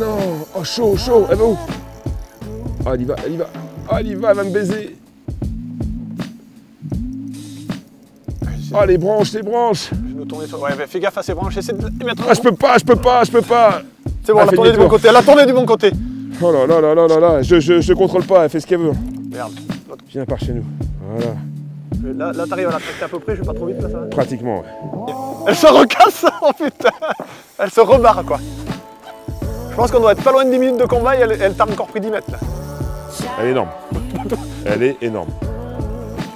Non. Oh, chaud, chaud. Elle va où? Oh, elle y va, elle y va. Oh, elle y va, elle va me baiser. Oh, les branches, les branches. Je vais me tourner sur... Ouais, fais gaffe à ces branches. Essaie de les mettre... Ah, je peux pas. C'est bon, elle a tourné du bon côté. Elle a tourné du bon côté. Oh là là là là là là. Je contrôle pas, elle fait ce qu'elle veut. Merde. Viens par chez nous. Voilà. Là t'arrives à la traiter à peu près, je vais pas trop vite là, ça va. Pratiquement, ouais. Elle se recasse, oh putain. Elle se rebarre quoi. Je pense qu'on doit être pas loin de 10 minutes de combat et elle t'a encore pris 10 mètres là. Elle est énorme. Elle est énorme.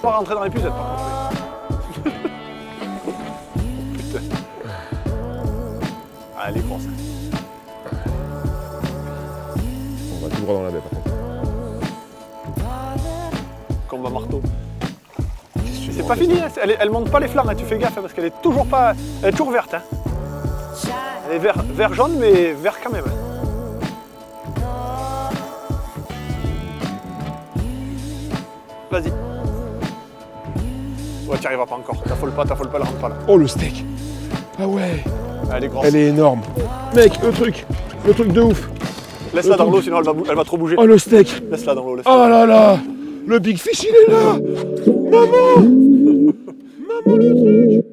On va rentrer dans l'épuisette par contre. Putain. Ah, elle est grosse. On va tout droit dans la baie par contre. Combat marteau. C'est pas fini, hein. Elle monte pas les flancs, hein. Tu fais gaffe hein, parce qu'elle est toujours pas. Elle est toujours verte. Hein. Elle est vert jaune mais vert quand même. Vas-y. Ouais, tu arriveras pas encore. T'affole pas, elle rentre pas là. Oh le steak. Ah ouais. Elle est grosse. Elle est énorme. Mec, le truc de ouf. Laisse-la dans l'eau sinon elle va trop bouger. Oh le steak. Laisse-la dans l'eau. Oh là là. Le big fish il est là. Maman. Maman le truc.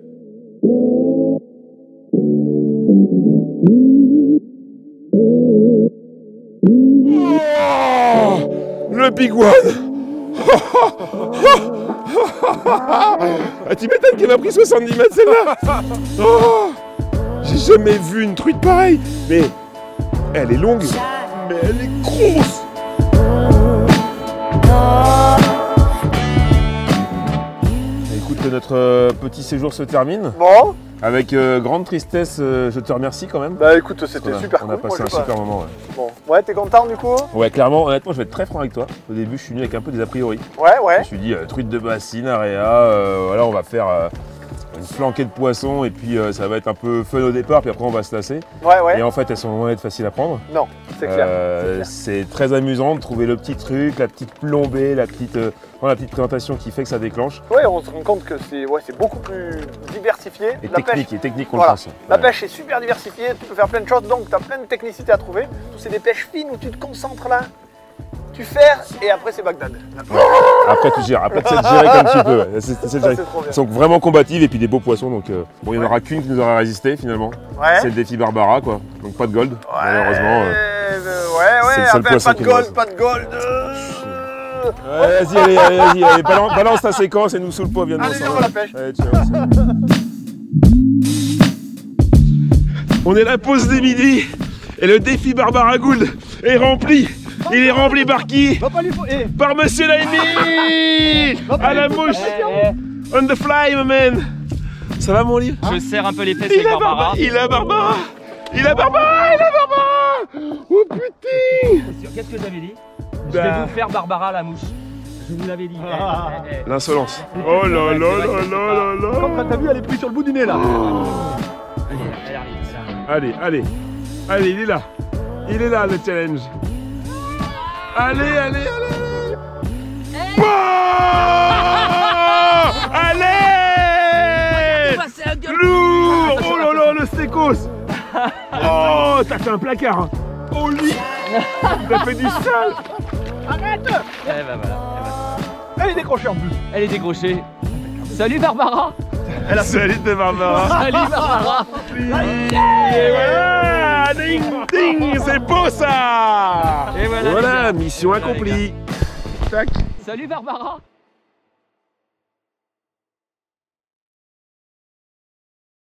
Oh, le big one. Ah, tu m'étonnes qu'elle m'a pris 70 mètres celle-là. Oh, j'ai jamais vu une truite pareille. Mais elle est longue, mais elle est grosse. Écoute, notre petit séjour se termine. Bon. Avec grande tristesse, je te remercie quand même. Bah écoute, c'était super cool. On a passé un super moment. Ouais. Bon, ouais, t'es content du coup? Ouais, clairement, honnêtement, je vais être très franc avec toi. Au début, je suis venu avec un peu des a priori. Ouais. Je me suis dit, truite de bassine, area, voilà, on va faire une flanquée de poissons et puis ça va être un peu fun au départ, puis après on va se lasser. Ouais. Et en fait, elles sont loin d'être faciles à prendre. Non, c'est clair. C'est très amusant de trouver le petit truc, la petite plombée, la petite présentation qui fait que ça déclenche. Ouais, on se rend compte que c'est beaucoup plus diversifié. Et la technique qu'on le pense. La pêche est super diversifiée, tu peux faire plein de choses, donc tu as plein de technicité à trouver. C'est des pêches fines où tu te concentres là, tu ferres et après c'est Bagdad. Après tu gères, après tu sais te gérer comme tu peux. Ouais. Elles sont vraiment combatives et puis des beaux poissons, donc bon, il n'y en aura qu'une qui nous aura résisté finalement. Ouais. C'est le défi Barbara quoi, donc pas de gold malheureusement. C'est le seul poisson qui nous reste. Pas de gold. Ouais, vas-y, allez, balance ta séquence et nous saoule pas, viens de Allez, on va la pêche. Allez, ciao. On est la pause des midi et le défi Barbara Gould est rempli. Il est rempli par qui? Par Monsieur Laimi. À la mouche. On the fly, my man. Ça va mon livre? Je serre un peu les fesses avec Barbara. Il a Barbara. Oh putain. Qu'est-ce que j'avais dit? Je vais vous faire Barbara la mouche. Je vous l'avais dit. L'insolence. Oh là là là là là. Comme t'as vu, elle est prise sur le bout du nez là. Allez, il est là. Il est là le challenge. Allez. Bon allez. Lourd. Oh là là, le stécos. Oh, t'as fait un placard. Hein. Oh lui. T'as fait du sale. Arrête. Eh ben voilà. Elle est décrochée en plus. Elle est décrochée. Salut Barbara. Salut de Barbara. Salut Barbara. Et voilà. Ding, c'est beau ça. Et voilà. Voilà, mission accomplie. Tac. Salut Barbara.